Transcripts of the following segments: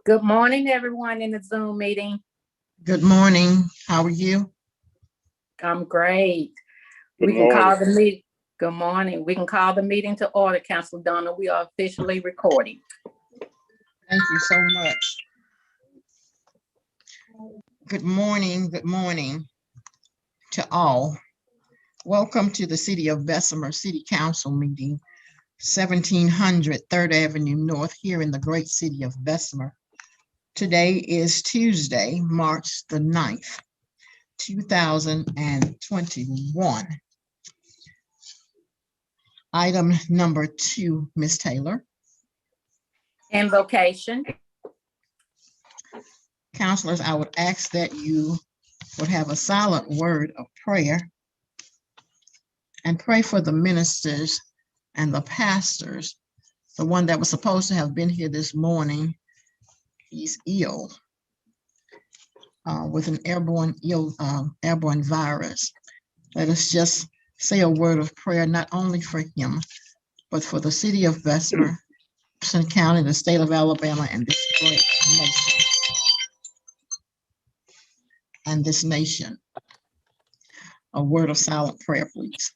Good morning, everyone in the Zoom meeting. Good morning. How are you? I'm great. Good We can call morning. the meeting. Good morning. We can call the meeting to order, Councilor Donna. We are officially recording. Thank you so much. Good morning. Good morning to all. Welcome to the City of Bessemer City Council meeting, 1700 3rd Avenue North, here in the great city of Bessemer. Today is Tuesday, March the 9th, 2021. Item number 2, Ms. Taylor. Invocation. Councilors, I would ask that you would have a silent word of prayer and pray for the ministers and the pastors. The one that was supposed to have been here this morning, he's ill with an airborne virus. Let us just say a word of prayer, not only for him, but for the city of Bessemer, Jefferson County, the state of Alabama, and this great nation. And this nation. A word of silent prayer, please.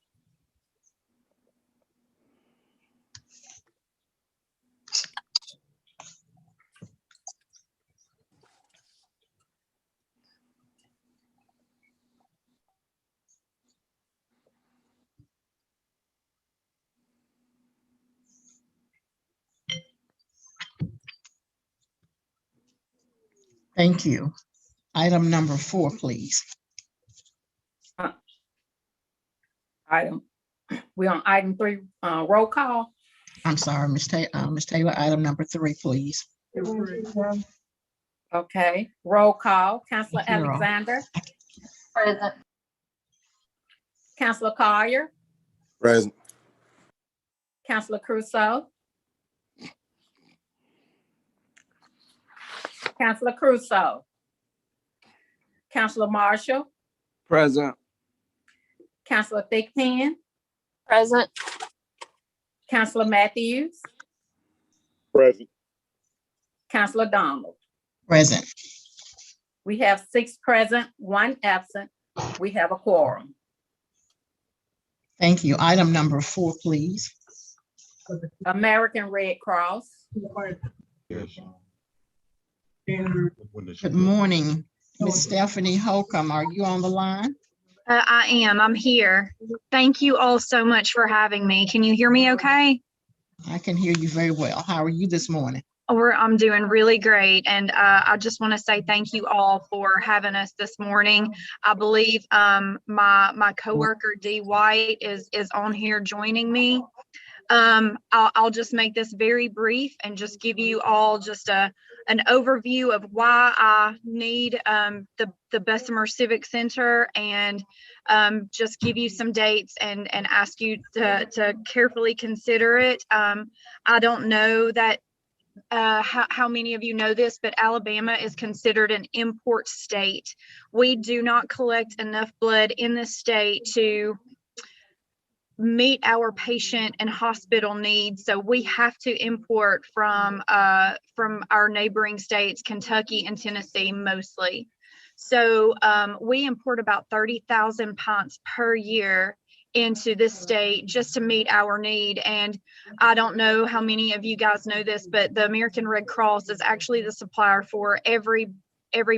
Thank you. Item number 4, please. We're on item 3, roll call. I'm sorry, Ms. Taylor, item number 3, please. Okay, roll call. Councilor Hero. Alexander, Present. Councilor Collier, Present. Councilor Crusoe, Councilor Crusoe, Councilor Marshall, Present. Councilor Thickpen, Present. Councilor Matthews, Present. Councilor Donald. Present. We have 6 present, 1 absent. We have a quorum. Thank you. Item number 4, please. American Red Cross. Good morning, Ms. Stephanie Holcomb. Are you on the line? I am. I'm here. Thank you all so much for having me. Can you hear me okay? I can hear you very well. How are you this morning? I'm doing really great. And I just want to say thank you all for having us this morning. I believe my coworker Dee White is on here joining me. I'll just make this very brief and just give you all just an overview of why I need the Bessemer Civic Center, and just give you some dates and ask you to carefully consider it. I don't know that how many of you know this, but Alabama is considered an import state. We do not collect enough blood in the state to meet our patient and hospital needs, so we have to import from our neighboring states, Kentucky and Tennessee mostly. So we import about 30,000 pints per year into this state just to meet our need. And I don't know how many of you guys know this, but the American Red Cross is actually the supplier for every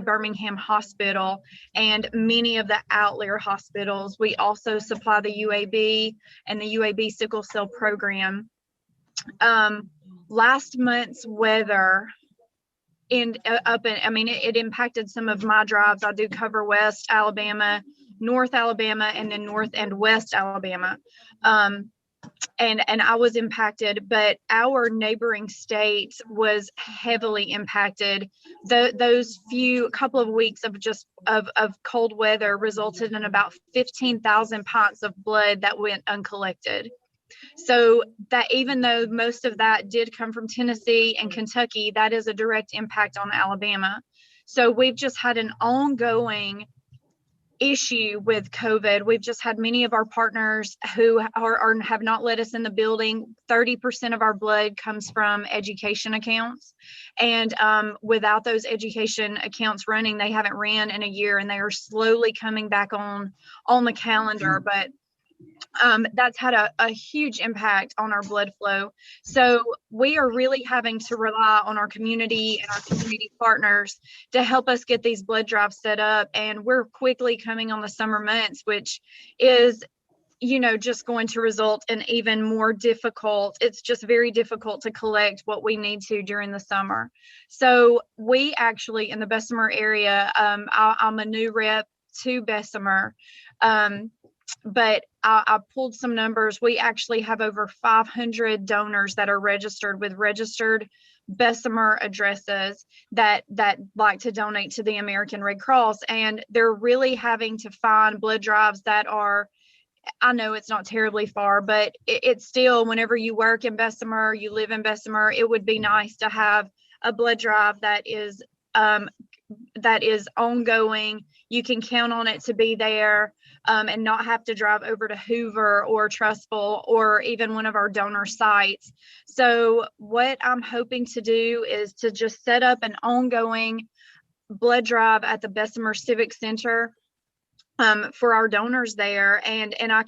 Birmingham hospital and many of the outlier hospitals. We also supply the UAB and the UAB sickle cell program. Last month's weather it impacted some of my drives. I do cover West Alabama, North Alabama, and then North and West Alabama. And I was impacted, but our neighboring states was heavily impacted. Those couple of weeks of cold weather resulted in about 15,000 pints of blood that went uncollected. So that even though most of that did come from Tennessee and Kentucky, that is a direct impact on Alabama. So we've just had an ongoing issue with COVID. We've just had many of our partners who have not let us in the building. 30% of our blood comes from education accounts. And without those education accounts running, they haven't ran in a year, and they are slowly coming back on the calendar. But that's had a huge impact on our blood flow. So we are really having to rely on our community and our community partners to help us get these blood drives set up. And we're quickly coming on the summer months, which is, just going to result in even more difficult. It's just very difficult to collect what we need to during the summer. So we actually, in the Bessemer area, I'm a new rep to Bessemer. But I pulled some numbers. We actually have over 500 donors that are registered with registered Bessemer addresses that like to donate to the American Red Cross. And they're really having to find blood drives that are, I know it's not terribly far, but it's still, whenever you work in Bessemer, you live in Bessemer, it would be nice to have a blood drive that is ongoing. You can count on it to be there, and not have to drive over to Hoover or Trustful or even one of our donor sites. So what I'm hoping to do is to just set up an ongoing blood drive at the Bessemer Civic Center for our donors there. And I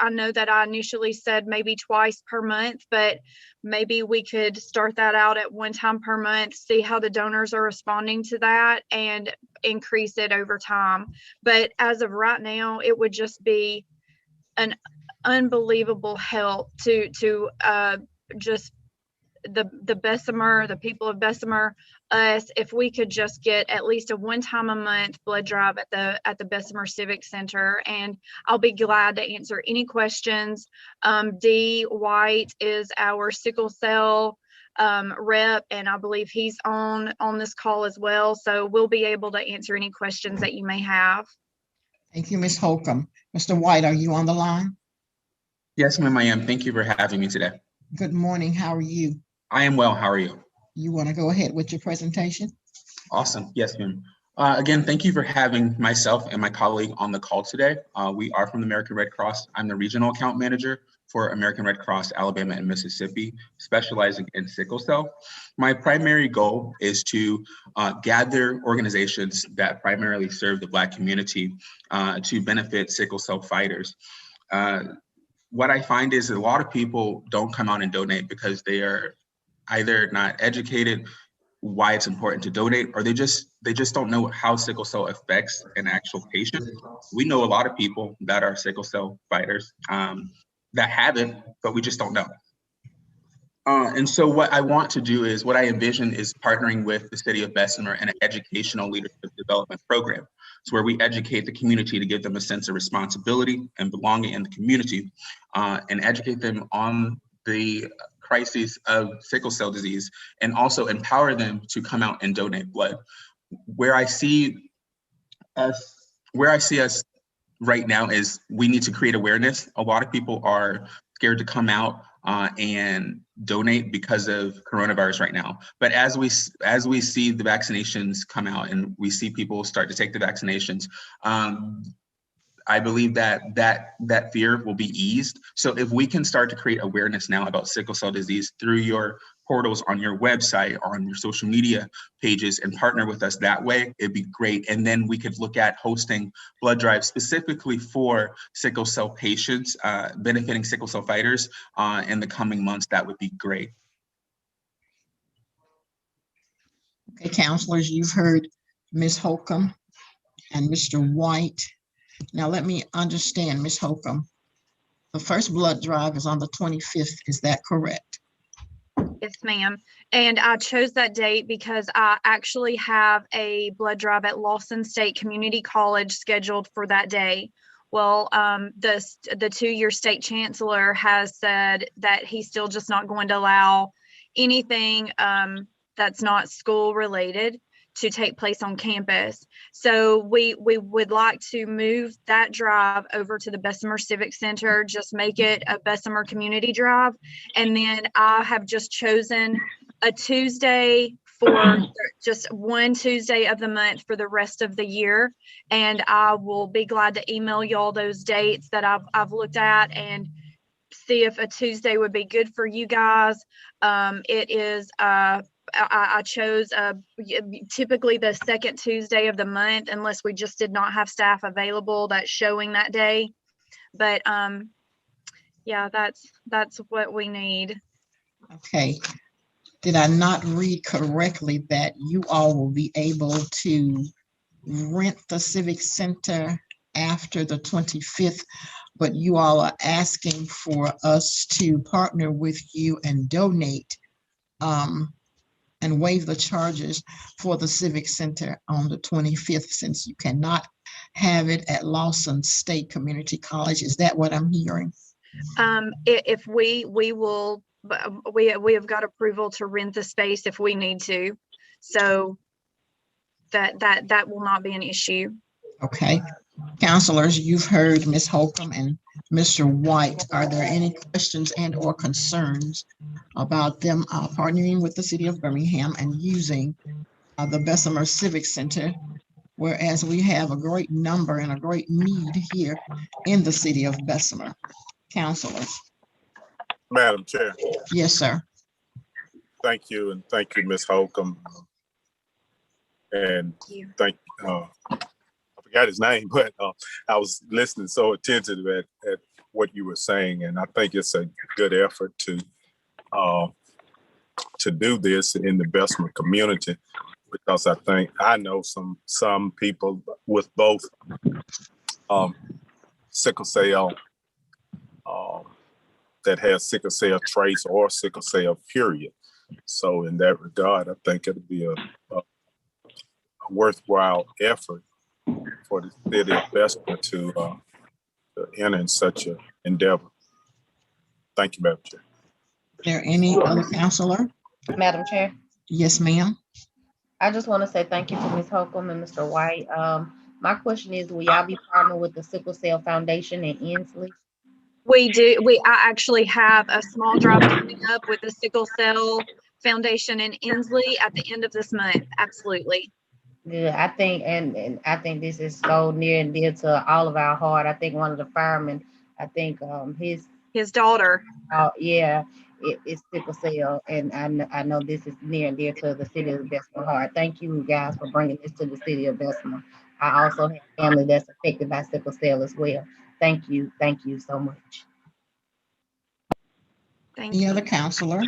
know that I initially said maybe twice per month, but maybe we could start that out at one time per month, see how the donors are responding to that, and increase it over time. But as of right now, it would just be an unbelievable help to just the Bessemer, the people of Bessemer, us, if we could just get at least a one time a month blood drive at the Bessemer Civic Center. And I'll be glad to answer any questions. D. White is our sickle cell rep, and I believe he's on this call as well. So we'll be able to answer any questions that you may have. Thank you, Ms. Holcomb. Mr. White, are you on the line? Yes, ma'am, I am. Thank you for having me today. Good morning. How are you? I am well. How are you? You want to go ahead with your presentation? Awesome. Yes, ma'am. Again, thank you for having myself and my colleague on the call today. We are from the American Red Cross. I'm the regional account manager for American Red Cross, Alabama and Mississippi, specializing in sickle cell. My primary goal is to gather organizations that primarily serve the Black community to benefit sickle cell fighters. What I find is a lot of people don't come out and donate because they are either not educated why it's important to donate, or they just don't know how sickle cell affects an actual patient. We know a lot of people that are sickle cell fighters that have it, but we just don't know. And so what I want to do is, what I envision is partnering with the city of Bessemer in an educational leadership development program. It's where we educate the community to give them a sense of responsibility and belonging in the community, and educate them on the crises of sickle cell disease, and also empower them to come out and donate blood. Where I see us right now is we need to create awareness. A lot of people are scared to come out and donate because of coronavirus right now. But as we see the vaccinations come out and we see people start to take the vaccinations, I believe that fear will be eased. So if we can start to create awareness now about sickle cell disease through your portals on your website, on your social media pages, and partner with us that way, it'd be great. And then we could look at hosting blood drives specifically for sickle cell patients, benefiting sickle cell fighters in the coming months. That would be great. Okay, counselors, you've heard Ms. Holcomb and Mr. White. Now let me understand, Ms. Holcomb. The first blood drive is on the 25th. Is that correct? Yes, ma'am. And I chose that date because I actually have a blood drive at Lawson State Community College scheduled for that day. Well, the two-year state chancellor has said that he's still just not going to allow anything that's not school related to take place on campus. So we would like to move that drive over to the Bessemer Civic Center, just make it a Bessemer community drive. And then I have just chosen a Tuesday for just one Tuesday of the month for the rest of the year. And I will be glad to email y'all those dates that I've looked at and see if a Tuesday would be good for you guys. It is, I chose typically the second Tuesday of the month, unless we just did not have staff available that's showing that day. But yeah, that's what we need. Okay. Did I not read correctly that you all will be able to rent the Civic Center after the 25th, but you all are asking for us to partner with you and donate and waive the charges for the Civic Center on the 25th, since you cannot have it at Lawson State Community College? Is that what I'm hearing? If we will, we have got approval to rent the space if we need to, so that will not be an issue. Okay, counselors, you've heard Ms. Holcomb and Mr. White. Are there any questions and or concerns about them partnering with the city of Birmingham and using the Bessemer Civic Center, whereas we have a great number and a great need here in the city of Bessemer? Counselors? Madam Chair, Yes, sir. thank you, and thank you, Ms. Holcomb. And thank, I forgot his name, but I was listening so attentive at what you were saying, and I think it's a good effort to do this in the Bessemer community, because I know some people with both sickle cell that has sickle cell trace or sickle cell period. So in that regard, I think it'll be a worthwhile effort for the city of Bessemer to enter in such an endeavor. Thank you, Madam Chair. Is there any other counselor? Madam Chair, Yes, ma'am. I just want to say thank you to Ms. Holcomb and Mr. White. My question is, will y'all be partnering with the Sickle Cell Foundation in Inslee? We do. I actually have a small drive coming up with the Sickle Cell Foundation in Inslee at the end of this month. Absolutely. Good. I think, and I think this is so near and dear to all of our heart. I think one of the firemen, I think His daughter. yeah, it's sickle cell, and I know this is near and dear to the city of Bessemer heart. Thank you guys for bringing this to the city of Bessemer. I also have family that's affected by sickle cell as well. Thank you so much. Thank Any you. other counselor?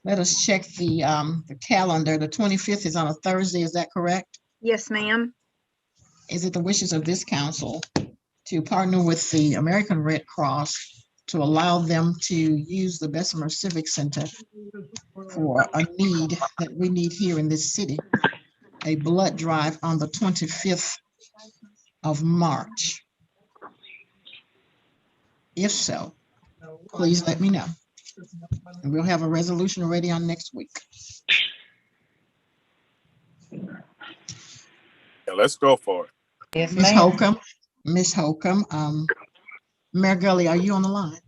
Let us check the calendar. The 25th is on a Thursday, is that correct? Yes, ma'am. Is it the wishes of this council to partner with the American Red Cross to allow them to use the Bessemer Civic Center for a need that we need here in this city, a blood drive on the 25th of March? If so, please let me know. And we'll have a resolution ready on next week. Yeah, let's go for it. Yes, Ms. ma'am. Holcomb, Ms. Holcomb, Mayor Gully, are you on the line?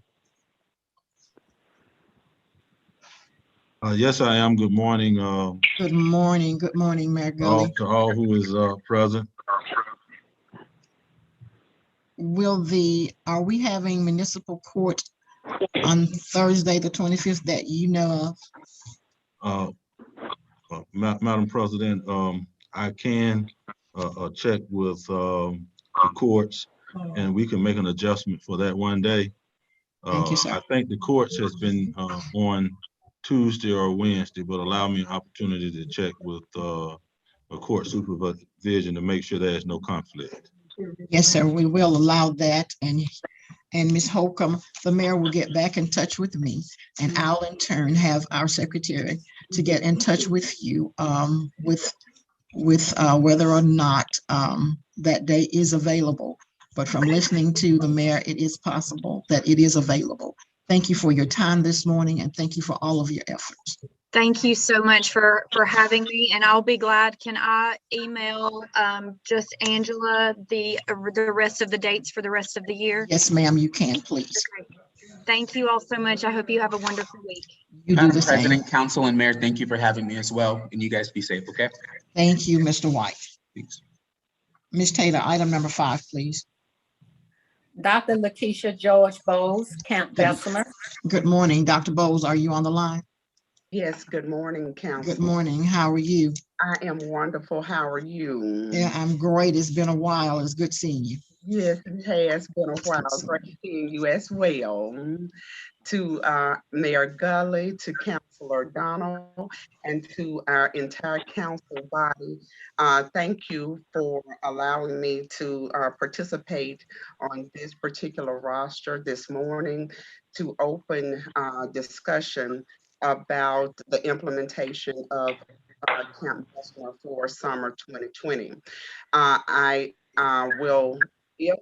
Yes, I am. Good morning. Good morning, Mayor Gully. To all who is present. Are we having municipal court on Thursday, the 25th, that you know of? Madam President, I can check with the courts, and we can make an adjustment for that one day. Thank you, sir. I think the courts has been on Tuesday or Wednesday, but allow me an opportunity to check with a court supervision to make sure there's no conflict. Yes, sir, we will allow that. And Ms. Holcomb, the mayor will get back in touch with me, and I'll in turn have our secretary to get in touch with you with whether or not that day is available. But from listening to the mayor, it is possible that it is available. Thank you for your time this morning, and thank you for all of your efforts. Thank you so much for having me, and I'll be glad. Can I email just Angela the rest of the dates for the rest of the year? Yes, ma'am, you can, please. Thank you all so much. I hope you have a wonderful week. You do Madam the same. President, Council, and Mayor, thank you for having me as well. And you guys be safe, okay? Thank you, Mr. White. Thanks. Ms. Taylor, item number 5, please. Dr. Lakeisha George Bowles, Camp Bessemer. Good morning. Dr. Bowles, are you on the line? Yes, good morning, Council. Good morning. How are you? I am wonderful. How are you? Yeah, I'm great. It's been a while. It's good seeing you. Yes, it has been a while. Great seeing you as well. To Mayor Gully, to Councilor Donald, and to our entire council body, thank you for allowing me to participate on this particular roster this morning to open discussion about the implementation of Camp Bessemer for summer 2020. I will, if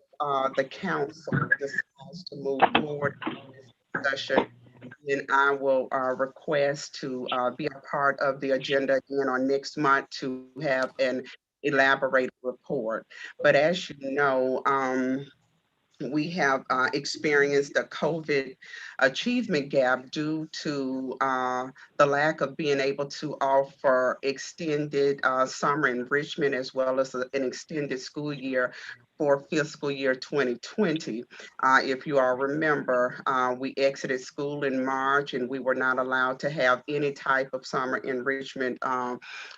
the council decides to move forward in this discussion, then I will request to be a part of the agenda again on next month to have an elaborated report. But as you know, we have experienced a COVID achievement gap due to the lack of being able to offer extended summer enrichment as well as an extended school year for fiscal year 2020. If you all remember, we exited school in March and we were not allowed to have any type of summer enrichment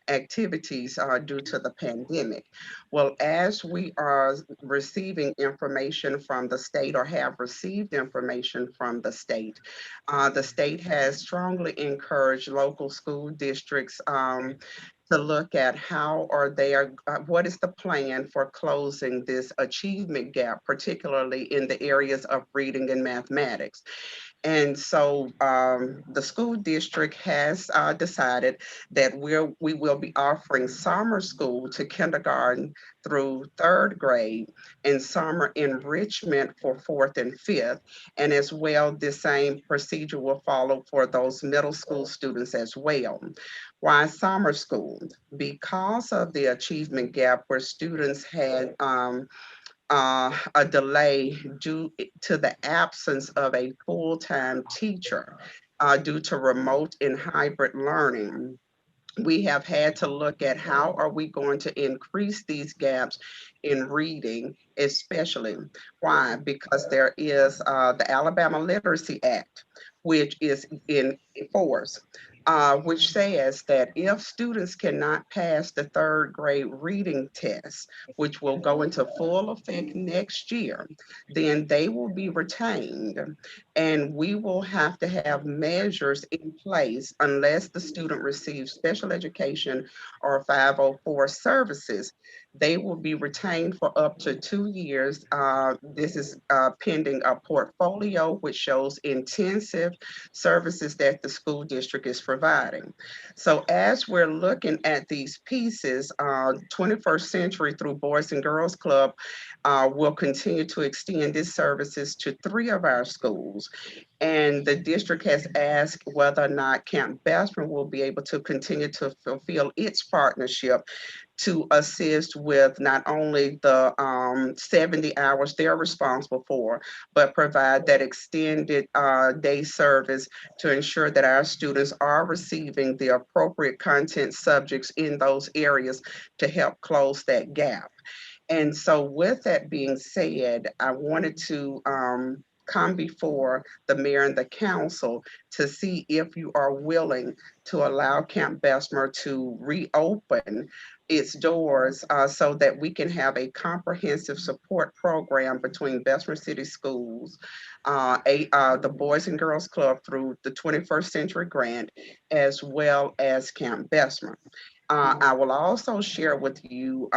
activities due to the pandemic. Well, as we are receiving information from the state or have received information from the state has strongly encouraged local school districts to look at how are they are what is the plan for closing this achievement gap, particularly in the areas of reading and mathematics. And so the school district has decided that we will be offering summer school to kindergarten through third grade and summer enrichment for fourth and fifth. And as well, the same procedure will follow for those middle school students as well. Why summer school? Because of the achievement gap where students had a delay due to the absence of a full-time teacher due to remote and hybrid learning. We have had to look at how are we going to increase these gaps in reading, especially. Why? Because there is the Alabama Literacy Act, which is in force, which says that if students cannot pass the third grade reading test, which will go into full effect next year, then they will be retained. And we will have to have measures in place unless the student receives special education or 504 services. They will be retained for up to 2 years. This is pending a portfolio which shows intensive services that the school district is providing. So as we're looking at these pieces, 21st Century through Boys and Girls Club will continue to extend its services to 3 of our schools. And the district has asked whether or not Camp Bessemer will be able to continue to fulfill its partnership to assist with not only the 70 hours they're responsible for, but provide that extended day service to ensure that our students are receiving the appropriate content subjects in those areas to help close that gap. And so, with that being said, I wanted to come before the mayor and the council to see if you are willing to allow Camp Bessemer to reopen its doors so that we can have a comprehensive support program between Bessemer City Schools, the Boys and Girls Club through the 21st Century Grant, as well as Camp Bessemer. I will also share with you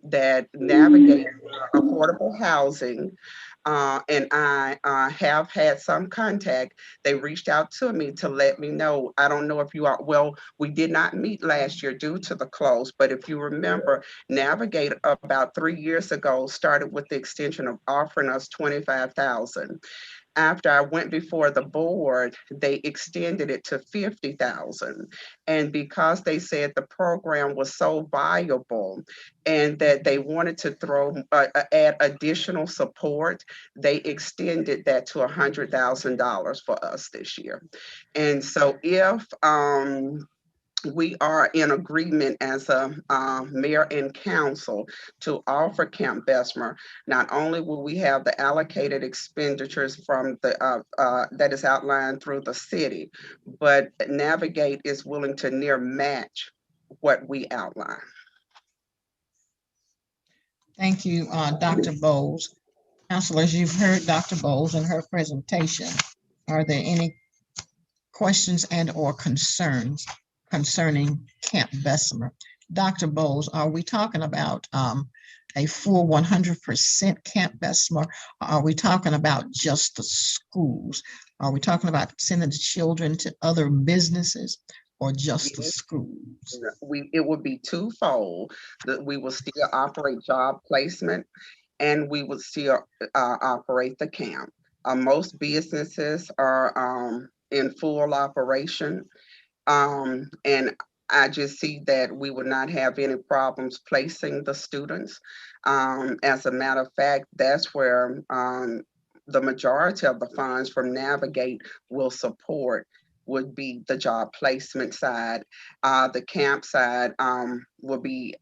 that Navigate Affordable Housing, and I have had some contact. They reached out to me to let me know. I don't know if you are, well, we did not meet last year due to the close, but if you remember, Navigate about 3 years ago started with the extension of offering us 25,000. after I went before the board, they extended it to 50,000. And because they said the program was so viable and that they wanted to add additional support, they extended that to $100,000 for us this year. And so if we are in agreement as a mayor and council to offer Camp Bessemer. Not only will we have the allocated expenditures from the that is outlined through the city, but Navigate is willing to near match what we outline. Thank you, Dr. Bowles. Councilors, you've heard Dr. Bowles and her presentation. Are there any questions and or concerns concerning Camp Bessemer? Dr. Bowles, are we talking about a full 100% Camp Bessemer? Or are we talking about just the schools? Are we talking about sending the children to other businesses or just the schools? It would be twofold. That we will still operate job placement and we would still operate the camp. Most businesses are in full operation. And I just see that we would not have any problems placing the students. As a matter of fact, that's where the majority of the funds from Navigate will support would be the job placement side. The camp side will be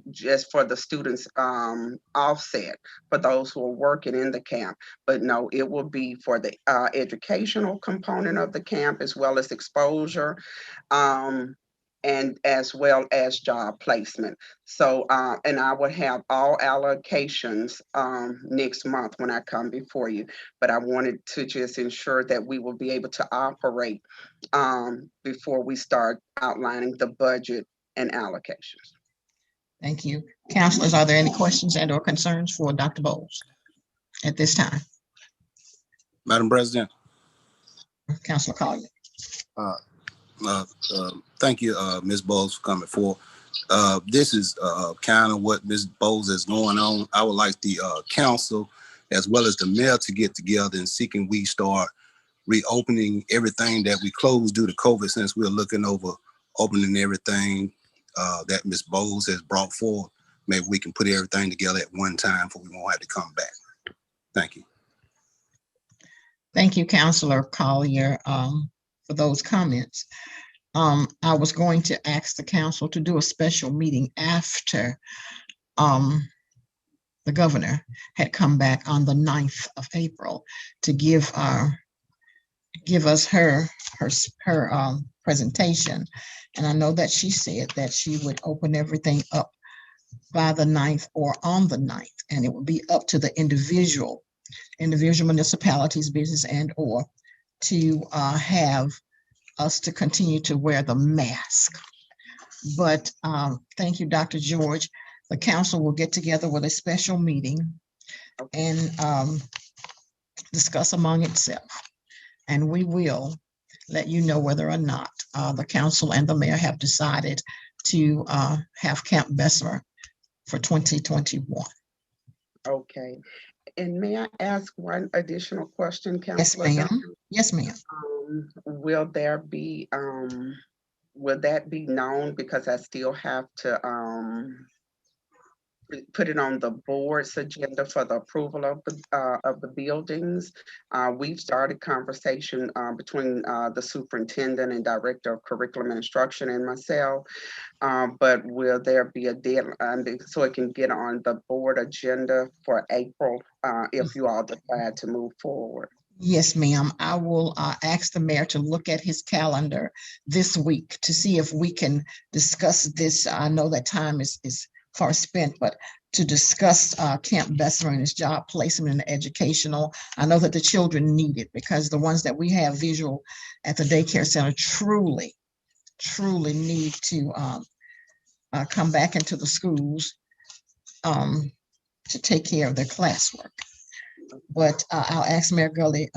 just for the students offset for those who are working in the camp. But no, it will be for the educational component of the camp as well as exposure. And as well as job placement. So, and I would have all allocations next month when I come before you, but I wanted to just ensure that we will be able to operate before we start outlining the budget and allocations. Thank you. Councilors, are there any questions and or concerns for Dr. Bowles at this time? Madam President. Councilor Collier. Thank you, Ms. Bowles, for coming forward. This is kind of what Ms. Bowles is going on. I would like the council as well as the mayor to get together and see can we start reopening everything that we closed due to COVID, since we're looking over opening everything that Ms. Bowles has brought forward. Maybe we can put everything together at one time before we won't have to come back. Thank you. Thank you, Councilor Collier, for those comments. I was going to ask the council to do a special meeting after the governor had come back on the 9th of April to give us her presentation. And I know that she said that she would open everything up by the 9th or on the 9th, and it would be up to the individual municipalities, business and or to have us to continue to wear the mask. But thank you, Dr. George. The council will get together with a special meeting and discuss among itself. And we will let you know whether or not the council and the mayor have decided to have Camp Bessemer for 2021. Okay. And may I ask one additional question, Councilor? Yes, ma'am. Yes, ma'am. Will that be known, because I still have to put it on the board's agenda for the approval of the buildings? We've started conversation between the superintendent and director of curriculum and instruction and myself, but will there be a deadline so it can get on the board agenda for April if you all decide to move forward? Yes, ma'am. I will ask the mayor to look at his calendar this week to see if we can discuss this. I know that time is far spent, but to discuss Camp Bessemer and his job placement and educational. I know that the children need it because the ones that we have visual at the daycare center truly need to come back into the schools to take care of their classwork. But I'll ask Mayor Gully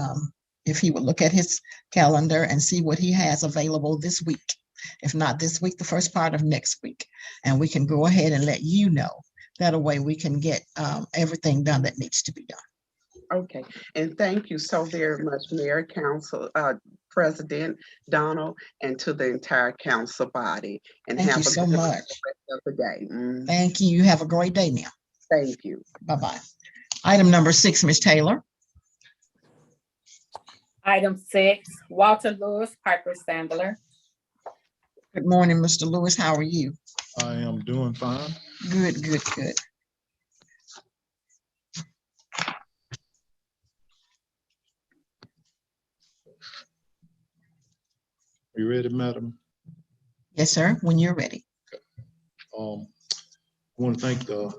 if he would look at his calendar and see what he has available this week. If not this week, the first part of next week. And we can go ahead and let you know. That way we can get everything done that needs to be done. Okay, and thank you so very much, Mayor, Council, President Donald, and to the entire council body. And Thank have you a so good much. rest of the day. Thank you. You have a great day now. Thank you. Bye-bye. Item number 6, Ms. Taylor. Item 6, Walter Lewis, Piper Sandler. Good morning, Mr. Lewis. How are you? I am doing fine. Good, good, good. Are you ready, madam? Yes, sir, when you're ready. I want to thank the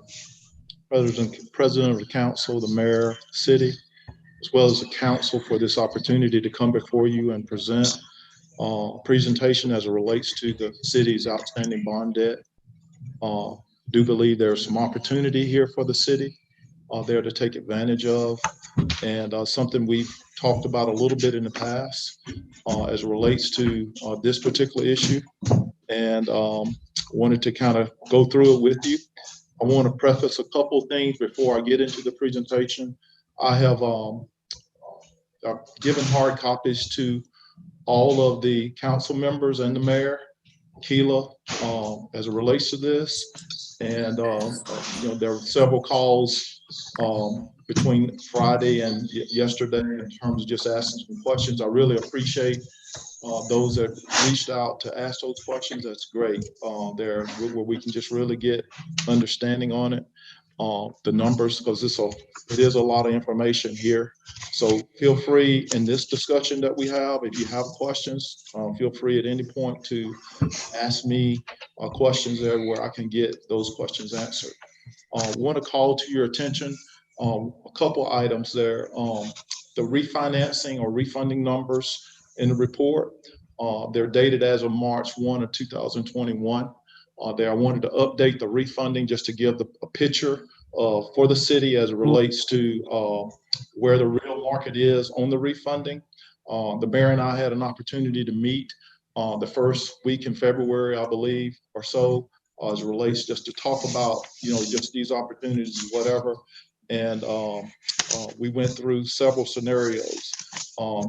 president of the council, the mayor, city, as well as the council for this opportunity to come before you and present a presentation as it relates to the city's outstanding bond debt. Do believe there's some opportunity here for the city there to take advantage of, and something we've talked about a little bit in the past as it relates to this particular issue, and wanted to kind of go through it with you. I want to preface a couple of things before I get into the presentation. I have given hard copies to all of the council members and the mayor, Keela, as it relates to this. And, there were several calls between Friday and yesterday in terms of just asking some questions. I really appreciate those that reached out to ask those questions. That's great. There where we can just really get understanding on it. The numbers, because it is a lot of information here. So feel free in this discussion that we have, if you have questions, feel free at any point to ask me questions there where I can get those questions answered. Want to call to your attention a couple items there. The refinancing or refunding numbers in the report, they're dated as of March 1 of 2021. There, I wanted to update the refunding just to give a picture for the city as it relates to where the real market is on the refunding. The mayor and I had an opportunity to meet the first week in February, I believe, or so, as it relates just to talk about, just these opportunities, whatever. And we went through several scenarios.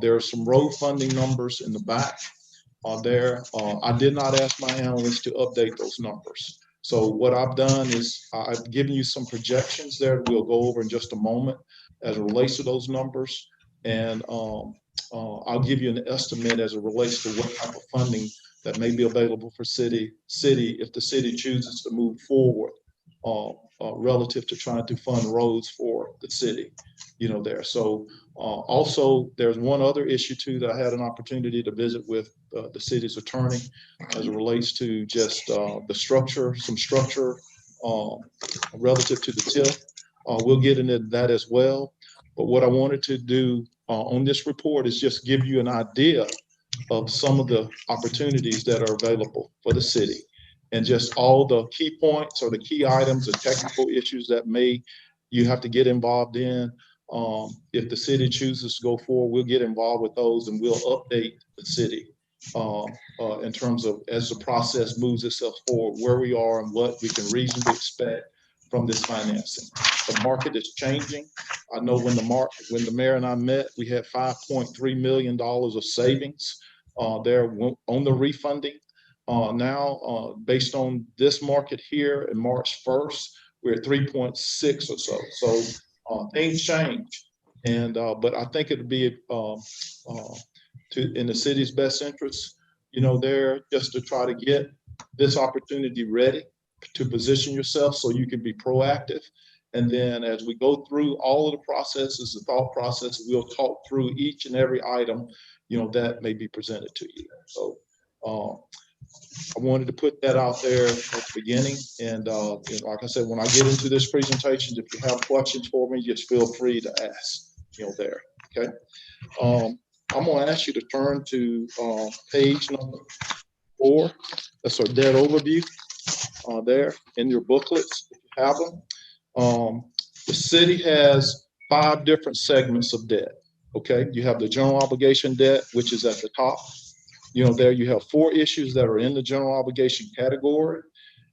There are some road funding numbers in the back there. I did not ask my analysts to update those numbers. So what I've done is I've given you some projections there that we'll go over in just a moment as it relates to those numbers. And I'll give you an estimate as it relates to what type of funding that may be available for city if the city chooses to move forward relative to trying to fund roads for the city, there. So also there's one other issue too that I had an opportunity to visit with the city's attorney as it relates to just the structure, some structure relative to the TIF. We'll get into that as well. But what I wanted to do on this report is just give you an idea of some of the opportunities that are available for the city, and just all the key points or the key items, the technical issues that you have to get involved in. If the city chooses to go forward, we'll get involved with those and we'll update the city in terms of as the process moves itself forward, where we are and what we can reasonably expect from this financing. The market is changing. I know when the mayor and I met, we had $5.3 million of savings there on the refunding. Now, based on this market here in March 1st, we're at 3.6 or so. So things change, and but I think it'd be in the city's best interest, there just to try to get this opportunity ready to position yourself so you can be proactive. And then as we go through all of the processes, the thought process, we'll talk through each and every item, that may be presented to you. So I wanted to put that out there at the beginning. And like I said, when I get into this presentation, if you have questions for me, just feel free to ask, there, okay? I'm gonna ask you to turn to page number 4. That's our debt overview there in your booklets, if you have them. The city has 5 different segments of debt, okay? You have the general obligation debt, which is at the top. There you have 4 issues that are in the general obligation category.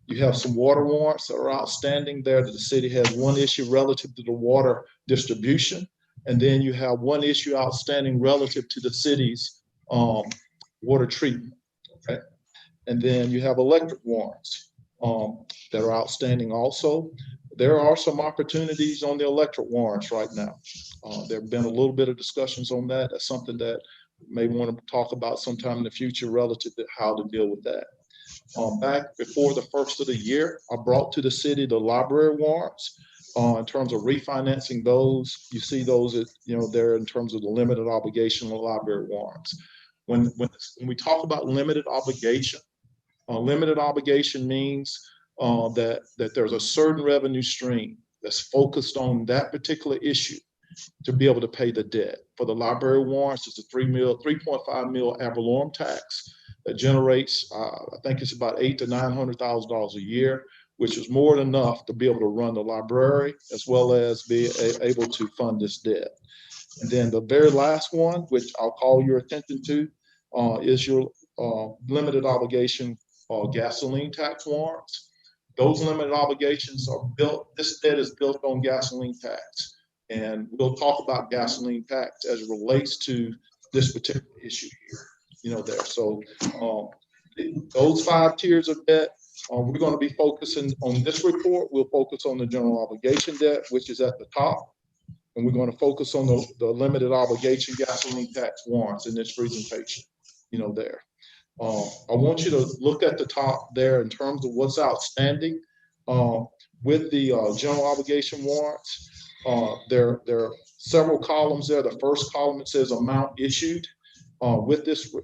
You have some water warrants that are outstanding there that the city has 1 issue relative to the water distribution. And then you have one issue outstanding relative to the city's water treatment. Okay. And then you have electric warrants that are outstanding also. There are some opportunities on the electric warrants right now. There have been a little bit of discussions on that. That's something that may want to talk about sometime in the future relative to how to deal with that. Back before the first of the year, I brought to the city the library warrants. In terms of refinancing those, you see those, there in terms of the limited obligation library warrants. When we talk about limited obligation means that there's a certain revenue stream that's focused on that particular issue to be able to pay the debt. For the library warrants, it's a 3.5 mil ad valorem tax that generates, I think it's about $800,000 to $900,000 a year, which is more than enough to be able to run the library as well as be able to fund this debt. And then the very last one, which I'll call your attention to, is your limited obligation gasoline tax warrants. Those limited obligations are built, this debt is built on gasoline tax. And we'll talk about gasoline tax as it relates to this particular issue here, there. So those 5 tiers of debt, we're going to be focusing on this report. We'll focus on the general obligation debt, which is at the top. And we're going to focus on the limited obligation gasoline tax warrants in this presentation, there. I want you to look at the top there in terms of what's outstanding with the general obligation warrants. There are several columns there. The first column, it says amount issued with this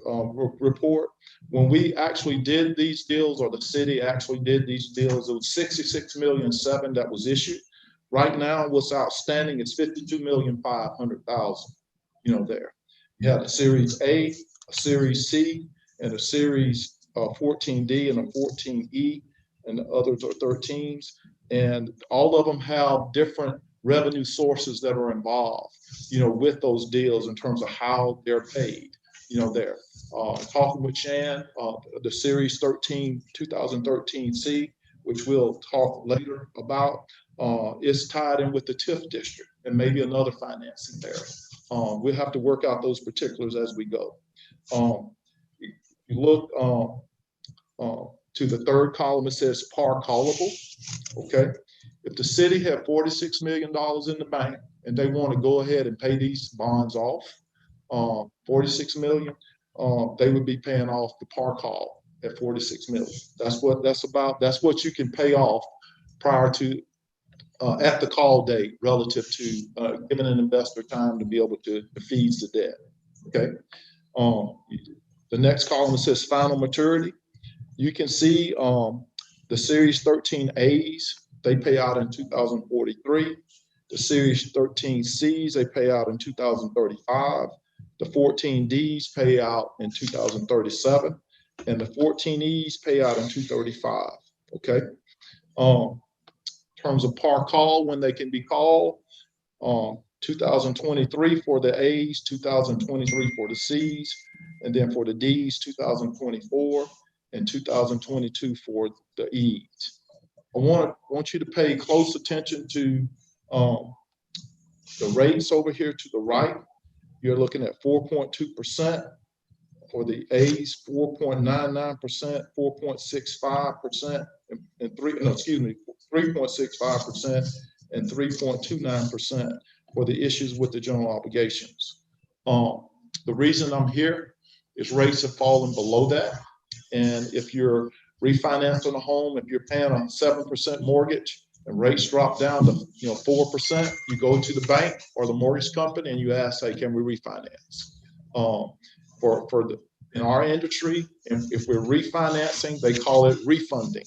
report. When we actually did these deals, or the city actually did these deals, it was 66.7 million that was issued. Right now, what's outstanding is 52,500,000, there. You have a Series A, a Series C, and a Series 14D and a 14E, and the others are 13s. And all of them have different revenue sources that are involved, with those deals in terms of how they're paid, there. Talking with Shan, the Series 13, 2013C, which we'll talk later about, is tied in with the TIF district and maybe another financing there. We'll have to work out those particulars as we go. You look to the third column, it says par callable. Okay. If the city had $46 million in the bank and they want to go ahead and pay these bonds off, 46 million, they would be paying off the par call at 46 million. That's what you can pay off prior to at the call date relative to giving an investor time to be able to feed the debt. Okay. The next column says final maturity. You can see the Series 13As, they pay out in 2043. The Series 13Cs, they pay out in 2035. The 14Ds pay out in 2037. And the 14Es pay out in 2035. Okay. In terms of par call, when they can be called, 2023 for the A's, 2023 for the C's, and then for the D's, 2024, and 2022 for the E's. I want you to pay close attention to the rates over here to the right. You're looking at 4.2% for the A's, 4.99%, 4.65%, and 3.65% and 3.29% for the issues with the general obligations. The reason I'm here is rates have fallen below that. And if you're refinancing a home, if you're paying a 7% mortgage and rates drop down to 4%, you go to the bank or the mortgage company and you ask, hey, can we refinance? In our industry, if we're refinancing, they call it refunding,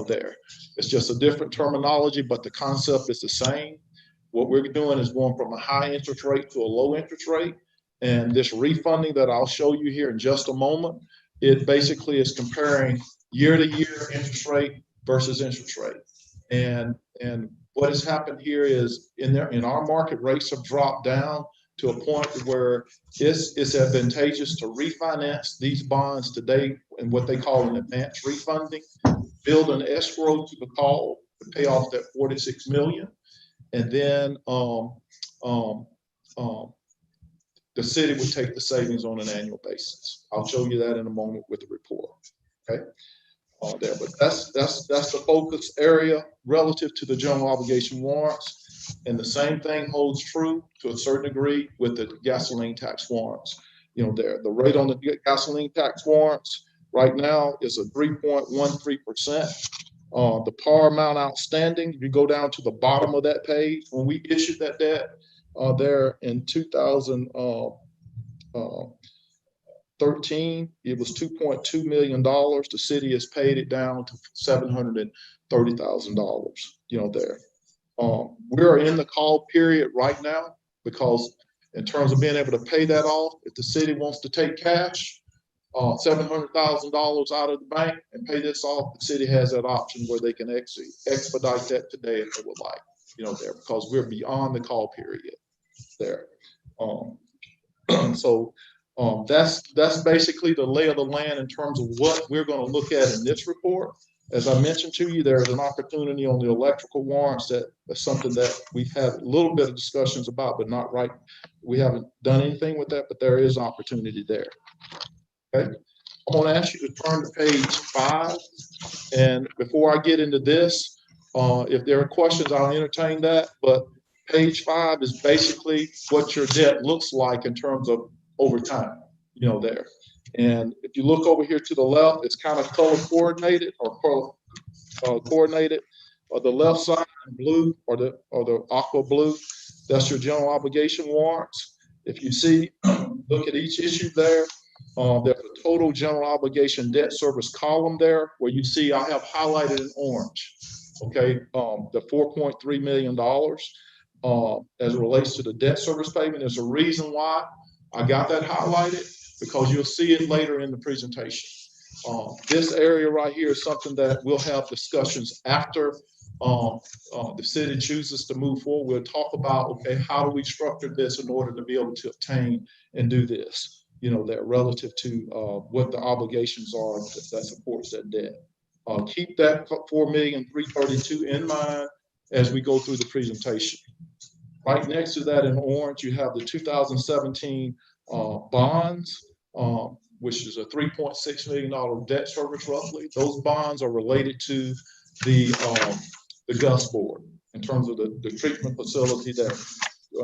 there. It's just a different terminology, but the concept is the same. What we're doing is going from a high interest rate to a low interest rate. And this refunding that I'll show you here in just a moment, it basically is comparing year to year interest rate versus interest rate. And what has happened here is in our market, rates have dropped down to a point where it's advantageous to refinance these bonds today in what they call an advanced refunding, build an escrow to the call to pay off that 46 million. And then the city would take the savings on an annual basis. I'll show you that in a moment with the report. Okay, there, but that's the focus area relative to the general obligation warrants, and the same thing holds true to a certain degree with the gasoline tax warrants. There, the rate on the gasoline tax warrants right now is a 3.13%. The par amount outstanding, if you go down to the bottom of that page, when we issued that debt there in 2013, it was $2.2 million. The city has paid it down to $730,000, there. We're in the call period right now because in terms of being able to pay that off, if the city wants to take cash, $700,000 out of the bank and pay this off, the city has that option where they can expedite that today if they would like, there, because we're beyond the call period there. So that's basically the lay of the land in terms of what we're going to look at in this report. As I mentioned to you, there's an opportunity on the electrical warrants that's something that we've had a little bit of discussions about, but not right. We haven't done anything with that, but there is opportunity there. Okay, I'm going to ask you to turn to page 5. And before I get into this, if there are questions, I'll entertain that. But page 5 is basically what your debt looks like in terms of over time, there. And if you look over here to the left, it's kind of color coordinated or coordinated. On the left side, blue or the aqua blue, that's your general obligation warrants. If you see, look at each issue there. There's a total general obligation debt service column there where you see I have highlighted in orange. Okay, the $4.3 million as it relates to the debt service payment. There's a reason why I got that highlighted, because you'll see it later in the presentation. This area right here is something that we'll have discussions after the city chooses to move forward. We'll talk about, okay, how do we structure this in order to be able to obtain and do this, that relative to what the obligations are that supports that debt. Keep that $4,332,000 in mind as we go through the presentation. Right next to that in orange, you have the 2017 bonds, which is a $3.6 million debt service roughly. Those bonds are related to the Gus board in terms of the treatment facility that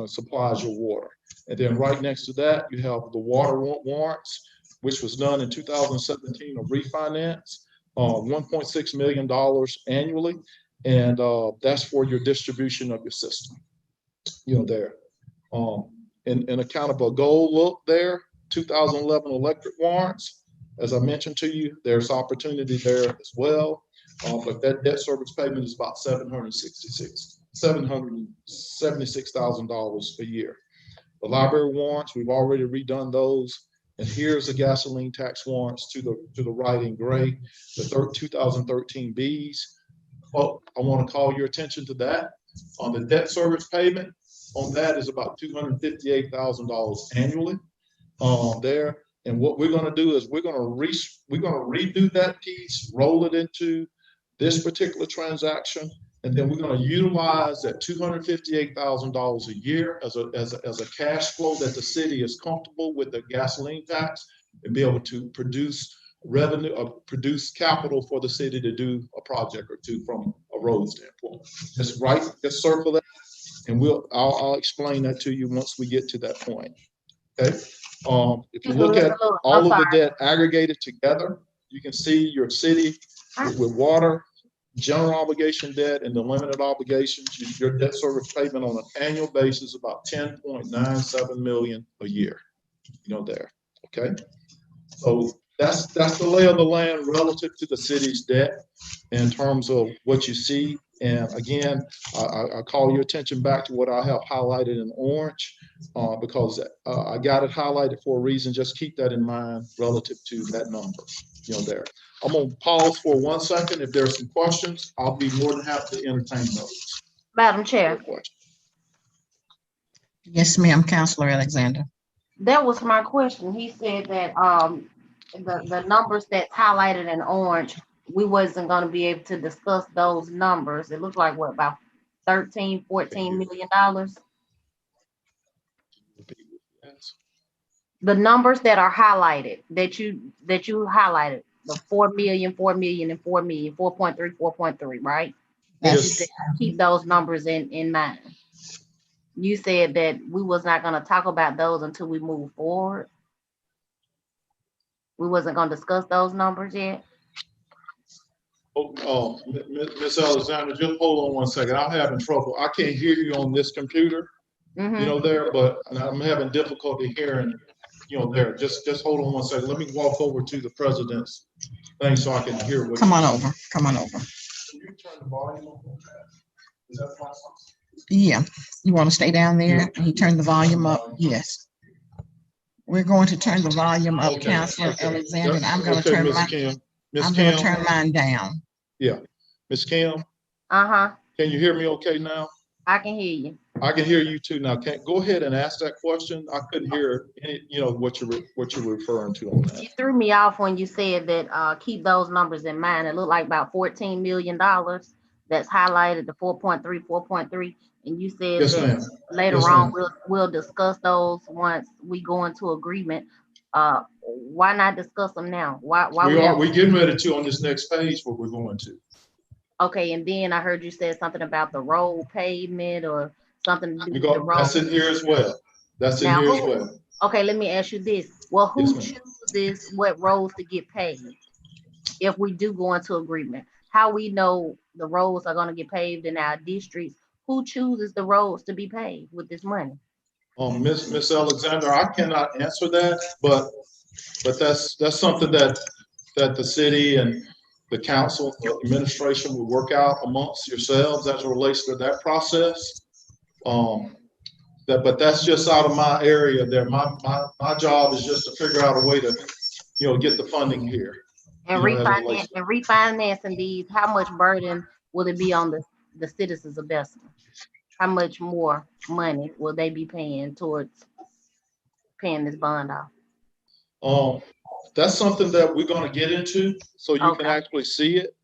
supplies your water. And then right next to that, you have the water warrants, which was done in 2017, a refinance, $1.6 million annually. And that's for your distribution of your system, there. In a kind of a gold look there, 2011 electric warrants. As I mentioned to you, there's opportunity there as well. But that debt service payment is about $776,000 a year. The library warrants, we've already redone those. And here's the gasoline tax warrants to the right in gray, the 2013 Bs. Well, I want to call your attention to that. On the debt service payment, on that is about $258,000 annually there. And what we're going to do is we're going to redo that piece, roll it into this particular transaction, and then we're going to utilize that $258,000 a year as a cash flow that the city is comfortable with the gasoline tax and be able to produce revenue or produce capital for the city to do a project or two from a road standpoint. Just circle that, and I'll explain that to you once we get to that point. Okay. If you look at all of the debt aggregated together, you can see your city with water, general obligation debt, and the limited obligations. Your debt service payment on an annual basis about $10.97 million a year. There. Okay. So that's the lay of the land relative to the city's debt in terms of what you see. And again, I call your attention back to what I have highlighted in orange because I got it highlighted for a reason. Just keep that in mind relative to that number, there. I'm going to pause for 1 second. If there are some questions, I'll be more than happy to entertain those. Madam Chair. Yes, ma'am, Councilor Alexander. That was my question. He said that the numbers that's highlighted in orange, we wasn't going to be able to discuss those numbers. It looked like what, about $13, $14 million? The numbers that are highlighted, that you highlighted, the 4 million, 4 million, and 4 million, 4.3, 4.3, right? That you said keep those numbers in mind. You said that we was not going to talk about those until we move forward. We wasn't going to discuss those numbers yet. Oh, Miss Alexander, just hold on one second. I'm having trouble. I can't hear you on this computer, you know, there, but I'm having difficulty hearing, you know, there. Just hold on one second. Let me walk over to the president's thing so I can hear what. Come on over. Come on over. Can you turn the volume on? Is that possible? Yeah. You want to stay down there? And you turn the volume up? Yes. We're going to turn the volume up, Okay, Councilor okay. Alexander, and I'm going to Okay, turn Miss mine. Kim. Miss I'm going to Kim. turn mine down. Yeah. Miss Kim, Uh-huh. can you hear me okay now? I can hear you. I can hear you too now. Go ahead and ask that question. I couldn't hear any, you know, what you're referring to on that. You threw me off when you said that keep those numbers in mind. It looked like about $14 million that's highlighted, the 4.3, 4.3. And you said Yes, that ma'am. later Yes, on ma'am. we'll discuss those once we go into agreement. Why not discuss them now? Why We're getting ready to on this next page what we're going to. Okay, and then I heard you said something about the road pavement or something to do with the road. That's in here as well. That's in Now, here as well. okay, let me ask you this. Well, who Yes, ma'am. chooses what roads to get paved if we do go into agreement? How we know the roads are going to get paved in our districts? Who chooses the roads to be paved with this money? Miss Alexander, I cannot answer that, but that's something that the city and the council administration will work out amongst yourselves as it relates to that process. But that's just out of my area there. My job is just to figure out a way to, you know, get the funding here. And refinancing these, how much burden will it be on the citizens of Bessemer? How much more money will they be paying towards paying this bond off? That's something that we're going to get into so you can actually see it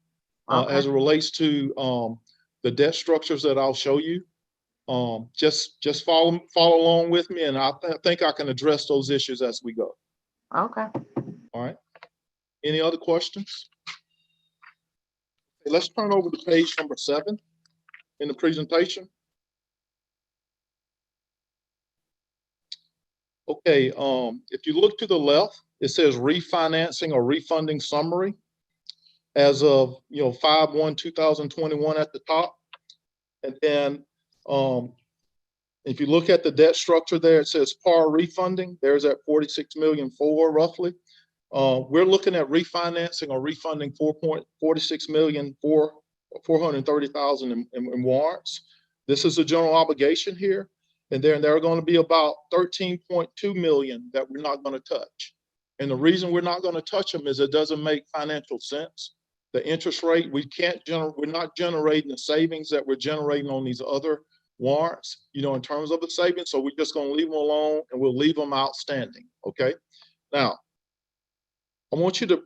as it relates to the debt structures that I'll show you. Just follow along with me, and I think I can address those issues as we go. Okay. All right. Any other questions? Okay, let's turn over to page number 7 in the presentation. Okay, if you look to the left, it says refinancing or refunding summary as of 5/1/2021 at the top. And then if you look at the debt structure there, it says par refunding. There's that 46,000,004 roughly. We're looking at refinancing or refunding 4.30,000 in warrants. This is a general obligation here. And then there are going to be about 13.2 million that we're not going to touch. And the reason we're not going to touch them is it doesn't make financial sense. The interest rate, we're not generating the savings that we're generating on these other warrants, in terms of the savings. So we're just going to leave them alone and we'll leave them outstanding. Okay. Now, I want you to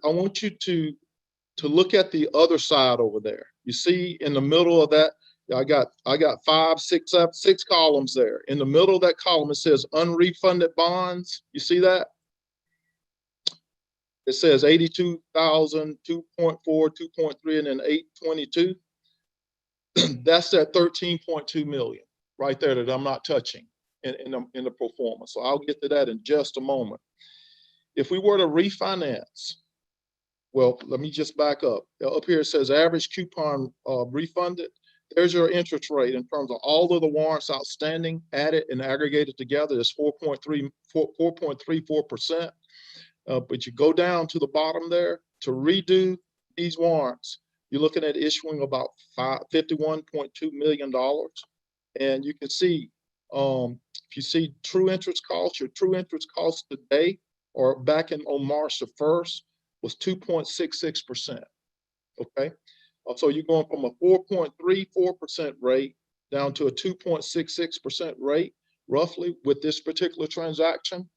look at the other side over there. You see in the middle of that, I got 6 columns there. In the middle of that column, it says unrefunded bonds. You see that? It says 82,000, 2.4, 2.3, and then 822. That's that 13.2 million right there that I'm not touching in the pro forma. So I'll get to that in just a moment. If we were to refinance, well, let me just back up. Up here it says average coupon refunded. There's your interest rate in terms of all of the warrants outstanding, added and aggregated together is 4.34%. But you go down to the bottom there to redo these warrants, you're looking at issuing about $51.2 million. And you can see, if you see true interest costs, your true interest cost today or back on March the 1st was 2.66%. Okay. So you're going from a 4.34% rate down to a 2.66% rate, roughly, with this particular transaction.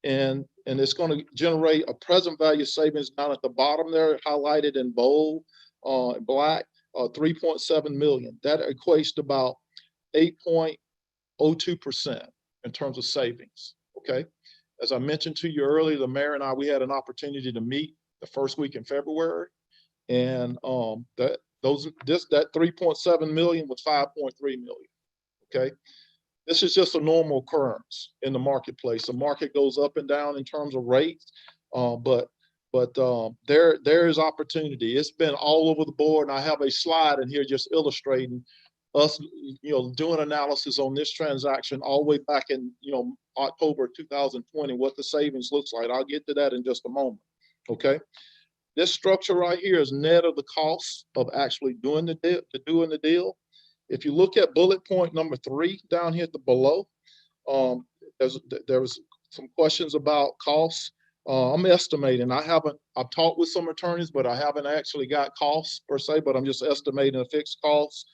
And it's going to generate a present value savings down at the bottom there, highlighted in bold, black, 3.7 million. That equates to about 8.02% in terms of savings. Okay. As I mentioned to you earlier, the mayor and I, we had an opportunity to meet the first week in February. And that 3.7 million was 5.3 million. Okay. This is just a normal occurrence in the marketplace. The market goes up and down in terms of rates, but there is opportunity. It's been all over the board, and I have a slide in here just illustrating us, doing analysis on this transaction all the way back in, October 2020, what the savings looks like. I'll get to that in just a moment. Okay. This structure right here is net of the cost of actually doing the deal. If you look at bullet point number 3 down here at the below, there was some questions about costs. I'm estimating. I've talked with some attorneys, but I haven't actually got costs per se, but I'm just estimating a fixed cost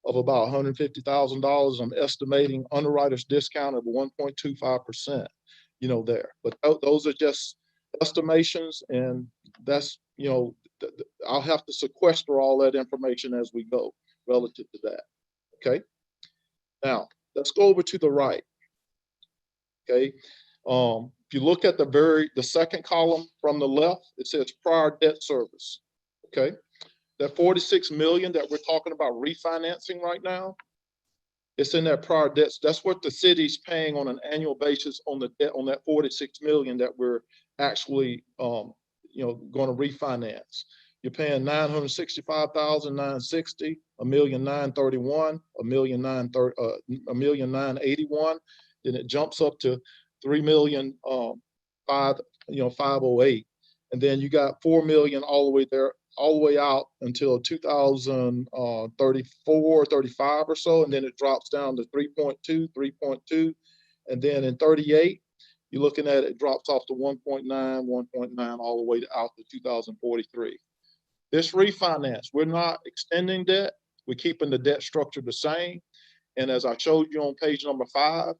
of about $150,000. I'm estimating underwriter's discount of 1.25%, there. But those are just estimations, and that's, I'll have to sequester all that information as we go relative to that. Okay. Now let's go over to the right. Okay. If you look at the second column from the left, it says prior debt service. Okay. That 46 million that we're talking about refinancing right now, it's in that prior debts. That's what the city's paying on an annual basis on the debt, on that 46 million that we're actually, going to refinance. You're paying 965,960, 1,931, 1,981. Then it jumps up to 3,508, and then you got 4 million all the way there, all the way out until 2034, 35 or so, and then it drops down to 3.2, and then in 38, you're looking at it drops off to 1.9, all the way out to 2043. This refinance, we're not extending debt. We're keeping the debt structure the same. And as I showed you on page number 5,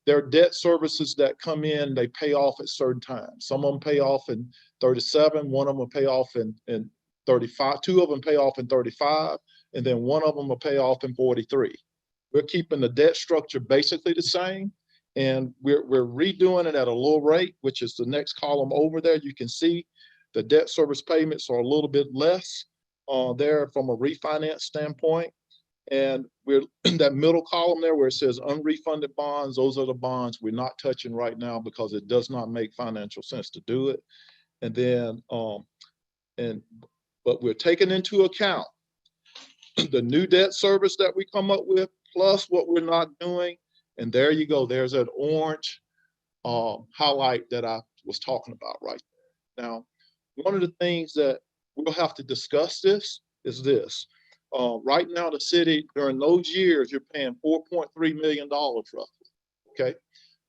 there are debt services that come in, they pay off at certain times. Some of them pay off in 37, one of them will pay off in 35, 2 of them pay off in 35, and then one of them will pay off in 43. We're keeping the debt structure basically the same, and we're redoing it at a low rate, which is the next column over there. You can see the debt service payments are a little bit less there from a refinance standpoint. And we're in that middle column there where it says unrefunded bonds. Those are the bonds we're not touching right now because it does not make financial sense to do it. And then, but we're taking into account the new debt service that we come up with, plus what we're not doing. And there you go. There's that orange highlight that I was talking about right there. Now, one of the things that we'll have to discuss is this. Right now, the city, during those years, you're paying $4.3 million roughly. Okay.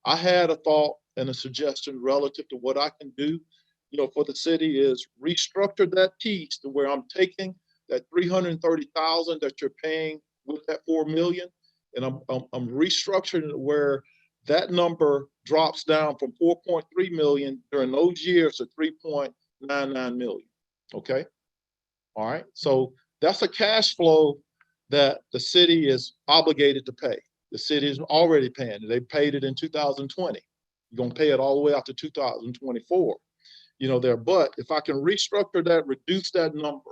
I had a thought and a suggestion relative to what I can do, for the city is restructure that piece to where I'm taking that 330,000 that you're paying with that 4 million, and I'm restructuring it where that number drops down from 4.3 million during those years to 3.99 million. Okay. All right. So that's a cash flow that the city is obligated to pay. The city is already paying it. They paid it in 2020. You're going to pay it all the way out to 2024. There. But if I can restructure that, reduce that number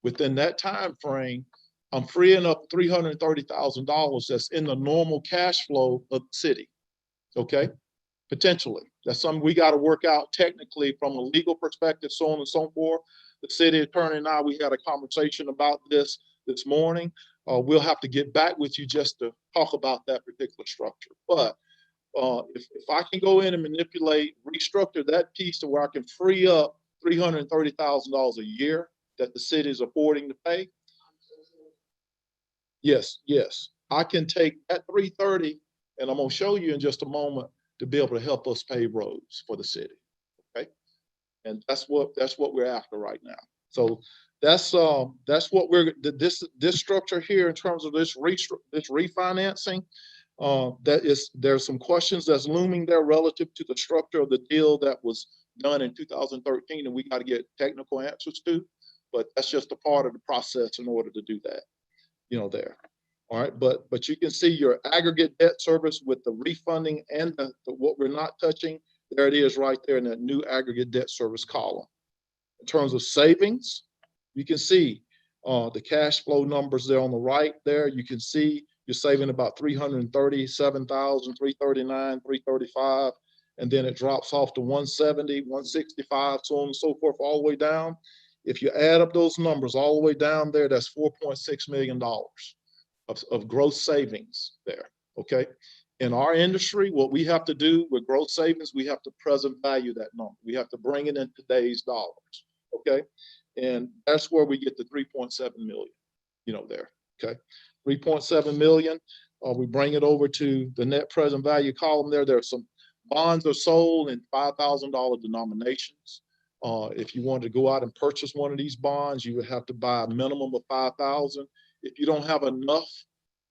within that time frame, I'm freeing up $330,000 that's in the normal cash flow of the city. Okay. Potentially. That's something we got to work out technically from a legal perspective, so on and so forth. The city attorney and I, we had a conversation about this morning. We'll have to get back with you just to talk about that particular structure. But if I can go in and manipulate, restructure that piece to where I can free up $330,000 a year that the city is affording to pay. Yes. I can take that 330, and I'm going to show you in just a moment, to be able to help us pave roads for the city. Okay. And that's what we're after right now. So that's what this structure here in terms of this refinancing. There's some questions that's looming there relative to the structure of the deal that was done in 2013, and we got to get technical answers to. But that's just a part of the process in order to do that. There. All right, but you can see your aggregate debt service with the refunding and the what we're not touching. There it is right there in that new aggregate debt service column. In terms of savings, you can see the cash flow numbers there on the right there. You can see you're saving about 337,000, 339, 335, and then it drops off to 170, 165, so on and so forth, all the way down. If you add up those numbers all the way down there, that's $4.6 million of gross savings there, okay? In our industry, what we have to do with gross savings, we have to present value that number. We have to bring it in today's dollars, okay? And that's where we get the 3.7 million, there, okay? 3.7 million, we bring it over to the net present value column there. There's some bonds are sold in $5,000 denominations. If you wanted to go out and purchase one of these bonds, you would have to buy a minimum of 5,000. If you don't have enough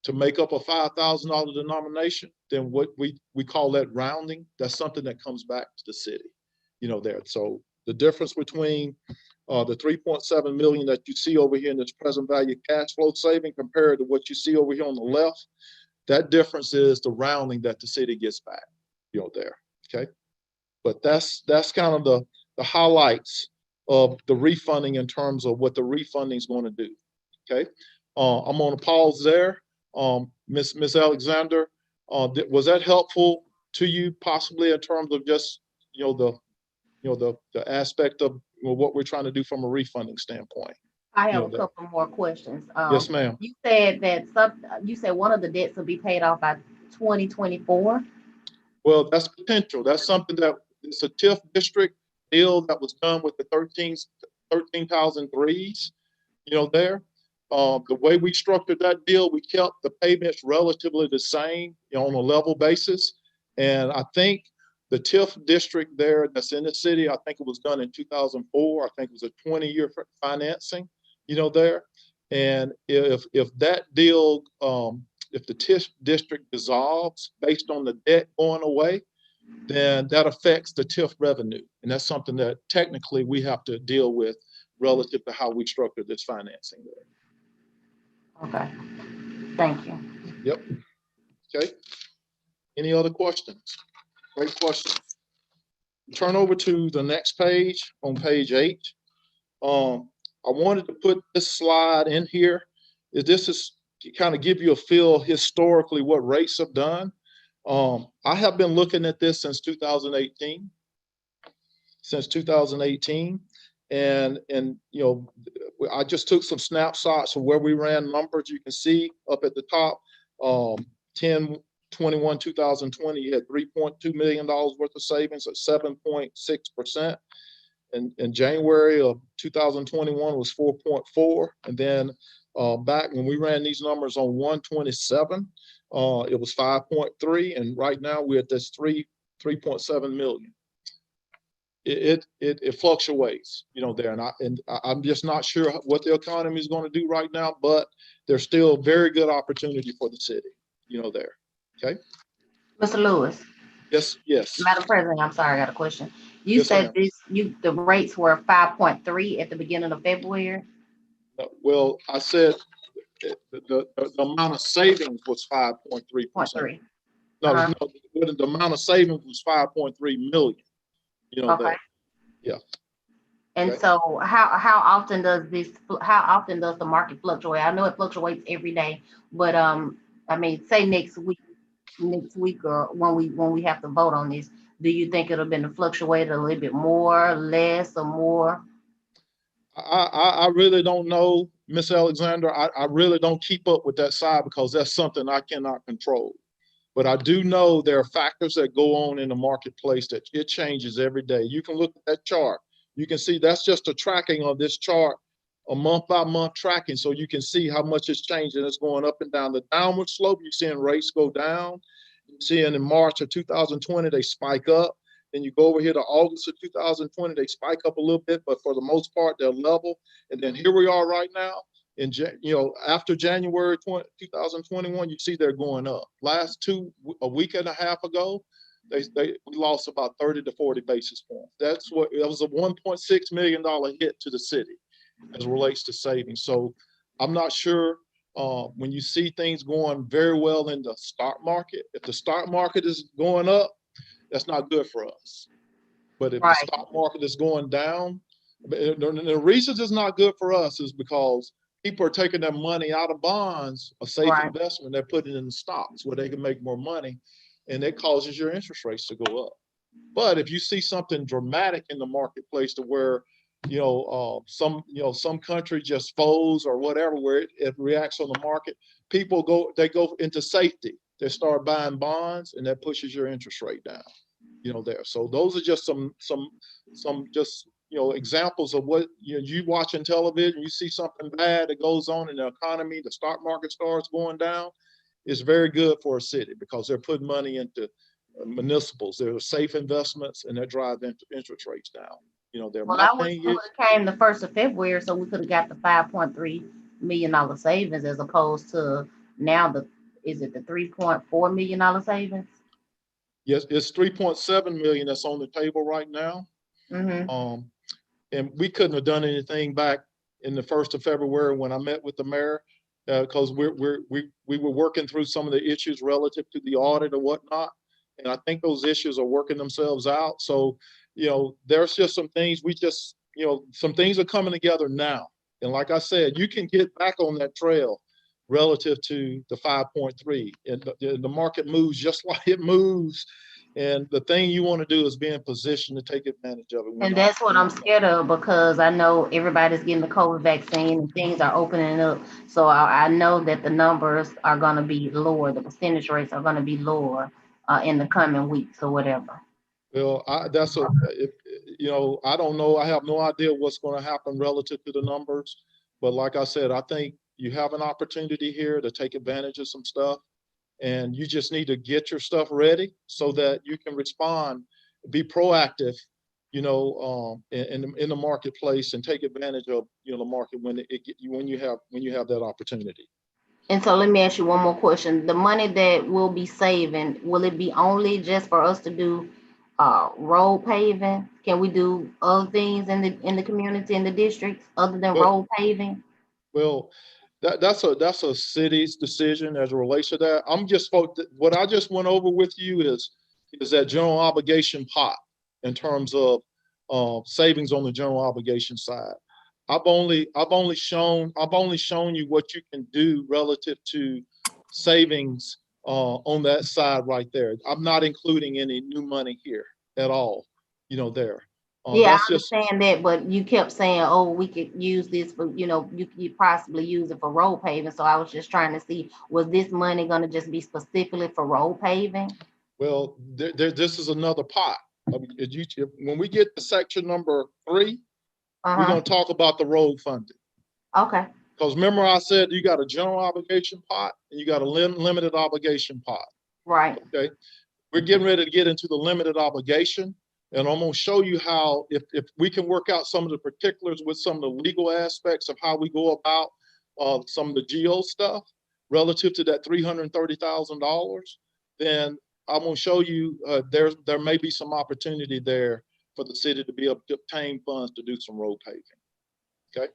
to make up a $5,000 denomination, then what we call that rounding. That's something that comes back to the city, there. So the difference between the 3.7 million that you see over here in this present value cash flow saving compared to what you see over here on the left, that difference is the rounding that the city gets back, there, okay? But that's kind of the highlights of the refunding in terms of what the refunding is going to do, okay? I'm going to pause there. Miss Alexander, was that helpful to you possibly in terms of just, the aspect of what we're trying to do from a refunding standpoint? I have a couple more questions. Yes, ma'am. You said that you said one of the debts will be paid off by 2024. Well, that's potential. That's something that it's a TIF district deal that was done with the 13,003s, there. The way we structured that deal, we kept the payments relatively the same, on a level basis. And I think the TIF district there that's in the city, I think it was done in 2004. I think it was a 20-year financing, there. And if that deal, if the TIF district dissolves based on the debt going away, then that affects the TIF revenue. And that's something that technically we have to deal with relative to how we structure this financing there. Okay, thank you. Yep. Okay. Any other questions? Great question. Turn over to the next page on page 8. I wanted to put this slide in here. This is to kind of give you a feel historically what rates have done. I have been looking at this since 2018. And I just took some snapshots of where we ran numbers. You can see up at the top, 10/21, 2020, you had $3.2 million worth of savings at 7.6%. And in January of 2021 was 4.4. And then back when we ran these numbers on 1/27, it was 5.3. And right now we're at this 3.7 million. It fluctuates, there, and I'm just not sure what the economy is going to do right now, but there's still very good opportunity for the city, there. Okay. Mr. Lewis. Yes. Madam President, I'm sorry, I got a question. You Yes, said the rates were 5.3 at the beginning of February. Well, I said the amount of savings was 5.3%. No, the amount of savings was 5.3 million. Okay. There. Yeah. And okay. So how often does the market fluctuate? I know it fluctuates every day, but I mean, say next week or when we have to vote on this, do you think it'll been fluctuate a little bit more, less, or more? I really don't know, Miss Alexander. I really don't keep up with that side because that's something I cannot control. But I do know there are factors that go on in the marketplace that it changes every day. You can look at that chart. You can see that's just a tracking of this chart, a month by month tracking. So you can see how much it's changing. It's going up and down. The downward slope, you're seeing rates go down. You're seeing in March of 2020, they spike up. Then you go over here to August of 2020, they spike up a little bit, but for the most part, they're level. And then here we are right now. After January 2021, you see they're going up. A week and a half ago, we lost about 30 to 40 basis points. That was a $1.6 million hit to the city as it relates to savings. So I'm not sure when you see things going very well in the stock market, if the stock market is going up, that's not good for us. But if the Right. stock market is going down, the reasons it's not good for us is because people are taking their money out of bonds, a safe Right. investment, they're putting it in stocks where they can make more money, and it causes your interest rates to go up. But if you see something dramatic in the marketplace to where, some country just folds or whatever, where it reacts on the market, they go into safety. They start buying bonds, and that pushes your interest rate down. There. So those are just some just examples of what you watching television. You see something bad that goes on in the economy, the stock market starts going down. It's very good for a city because they're putting money into municipals. They're safe investments, and they're driving interest rates down. Well, I wish it would have came the 1st of February, so we could have got the $5.3 million savings as opposed to now is it the $3.4 million savings? Yes, it's 3.7 million that's on the table right now. Mm-hmm. And we couldn't have done anything back in the 1st of February when I met with the mayor, because we were working through some of the issues relative to the audit or whatnot. And I think those issues are working themselves out. So, there's just some things some things are coming together now. And like I said, you can get back on that trail relative to the 5.3, and the market moves just like it moves. And the thing you want to do is be in position to take advantage of it. And that's what I'm scared of, because I know everybody's getting the COVID vaccine and things are opening up. So I know that the numbers are going to be lower. The percentage rates are going to be lower in the coming weeks or whatever. Well, I don't know. I have no idea what's going to happen relative to the numbers. But like I said, I think you have an opportunity here to take advantage of some stuff. And you just need to get your stuff ready so that you can respond, be proactive, in the marketplace, and take advantage of the market when you have that opportunity. And so let me ask you one more question. The money that we'll be saving, will it be only just for us to do road paving? Can we do other things in the community, in the districts, other than road paving? Well, that's a city's decision as it relates to that. What I just went over with you is that general obligation pot in terms of savings on the general obligation side. I've only shown you what you can do relative to savings on that side right there. I'm not including any new money here at all. There. Yeah, I understand that, but you kept saying, "Oh, we could use this for, you could possibly use it for road paving." So I was just trying to see, was this money going to just be specifically for road paving? Well, this is another pot. When we get to section number 3, we're going to talk about the road funding. Okay. Because remember I said you got a general obligation pot and you got a limited obligation pot. Right. Okay. We're getting ready to get into the limited obligation. And I'm going to show you how, if we can work out some of the particulars with some of the legal aspects of how we go about some of the geo stuff relative to that $330,000, then I'm going to show you there may be some opportunity there for the city to be able to obtain funds to do some road paving. Okay.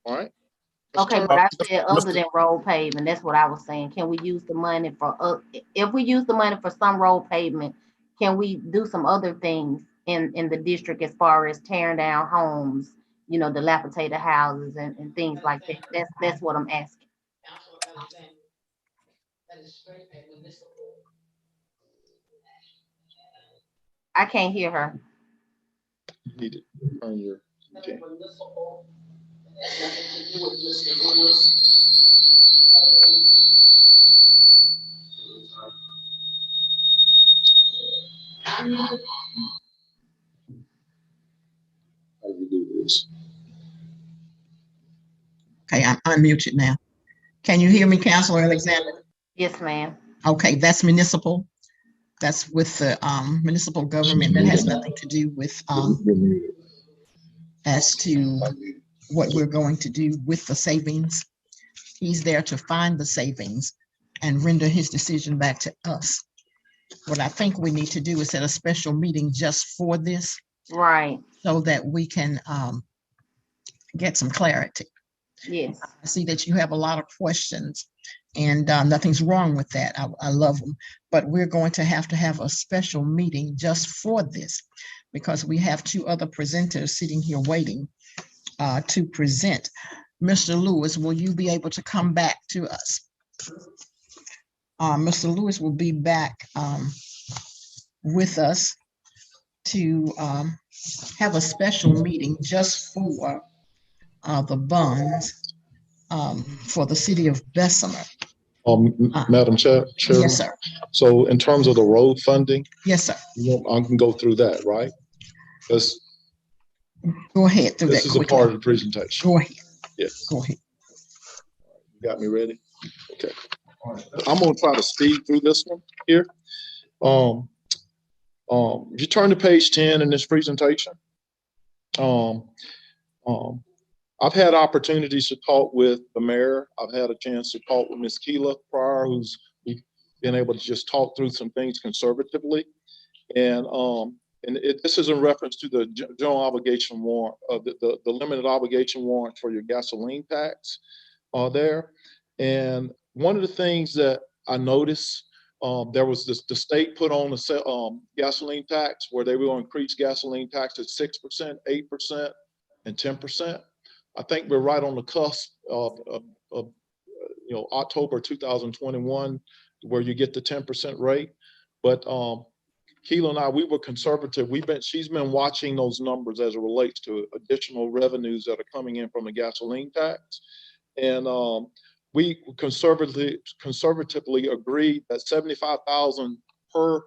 All right. Okay, but I said other than road paving, that's what I was saying. Can we use the money for, if we use the money for some road pavement, can we do some other things in the district as far as tearing down homes, dilapidated houses and things like that? That's what I'm asking. I can't hear her. You need to turn your okay. How do you do this? Okay, I'm unmuted now. Can you hear me, Councilor Alexander? Yes, ma'am. Okay, that's municipal. That's with the municipal government. That has nothing to do with as to what we're going to do with the savings. He's there to find the savings and render his decision back to us. What I think we need to do is set a special meeting just for this. Right. So that we can get some clarity. Yes. I see that you have a lot of questions, and nothing's wrong with that. I love them, but we're going to have a special meeting just for this, because we have two other presenters sitting here waiting to present. Mr. Lewis, will you be able to come back to us? Mr. Lewis will be back with us to have a special meeting just for the bonds for the city of Bessemer. Madam Chair. Yes, sir. So in terms of the road funding, Yes, sir. I can go through that, right? Because Go ahead. this is a part of the presentation. Go ahead. Yes. Go ahead. You got me ready? Okay. I'm gonna try to speed through this one here. If you turn to page 10 in this presentation, I've had opportunities to talk with the mayor. I've had a chance to talk with Ms. Keela prior, who's been able to just talk through some things conservatively. And this is in reference to the general obligation warrant, the limited obligation warrant for your gasoline tax there. And one of the things that I noticed, there was the state put on the gasoline tax where they will increase gasoline tax to 6%, 8%, and 10%. I think we're right on the cusp of October 2021, where you get the 10% rate. But Keela and I, we were conservative. She's been watching those numbers as it relates to additional revenues that are coming in from the gasoline tax. And we conservatively agreed that 75,000 per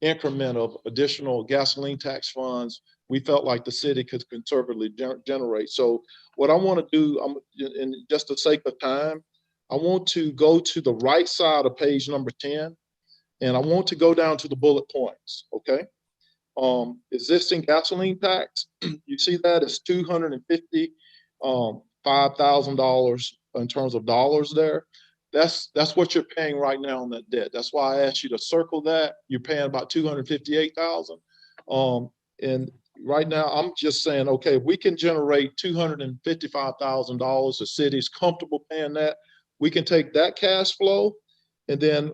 increment of additional gasoline tax funds, we felt like the city could conservatively generate. So what I want to do, in just the sake of time, I want to go to the right side of page number 10, and I want to go down to the bullet points, okay? Existing gasoline tax, you see that is $255,000 in terms of dollars there. That's what you're paying right now on that debt. That's why I asked you to circle that. You're paying about $258,000. And right now I'm just saying, okay, if we can generate $255,000, the city's comfortable paying that. We can take that cash flow, and then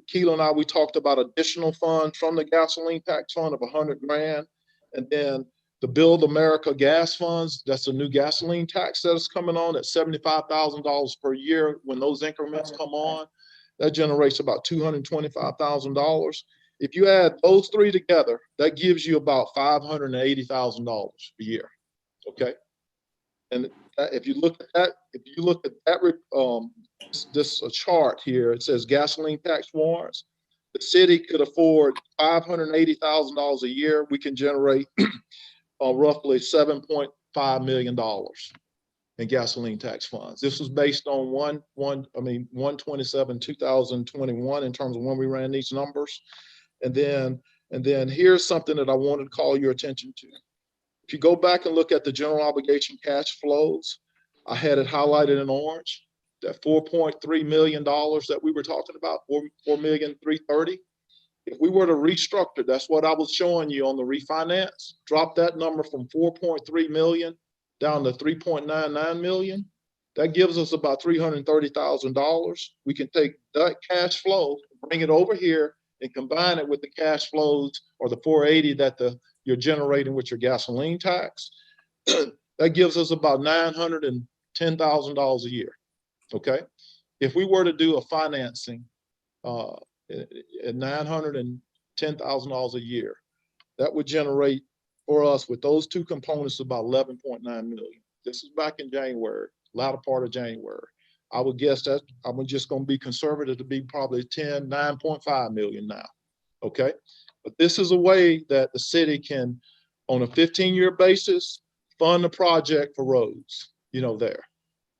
Keela and I, we talked about additional funds from the gasoline tax fund of 100 grand, and then the Build America gas funds, that's a new gasoline tax that is coming on at $75,000 per year. When those increments come on, that generates about $225,000. If you add those three together, that gives you about $580,000 a year, okay? And if you look at that, this chart here, it says gasoline tax warrants. The city could afford $580,000 a year. We can generate roughly $7.5 million in gasoline tax funds. This was based on 1/27/2021 in terms of when we ran these numbers. And then here's something that I wanted to call your attention to. If you go back and look at the general obligation cash flows, I had it highlighted in orange, that $4.3 million that we were talking about, $4,330,000. If we were to restructure, that's what I was showing you on the refinance, drop that number from 4.3 million down to 3.99 million. That gives us about $330,000. We can take that cash flow, bring it over here, and combine it with the cash flows or the 480 that you're generating with your gasoline tax. That gives us about $910,000 a year. Okay. If we were to do a financing at $910,000 a year, that would generate for us with those two components about 11.9 million. This is back in January, latter part of January. I would guess that I'm just going to be conservative to be probably 9.5 million now. Okay. But this is a way that the city can, on a 15-year basis, fund the project for roads, there.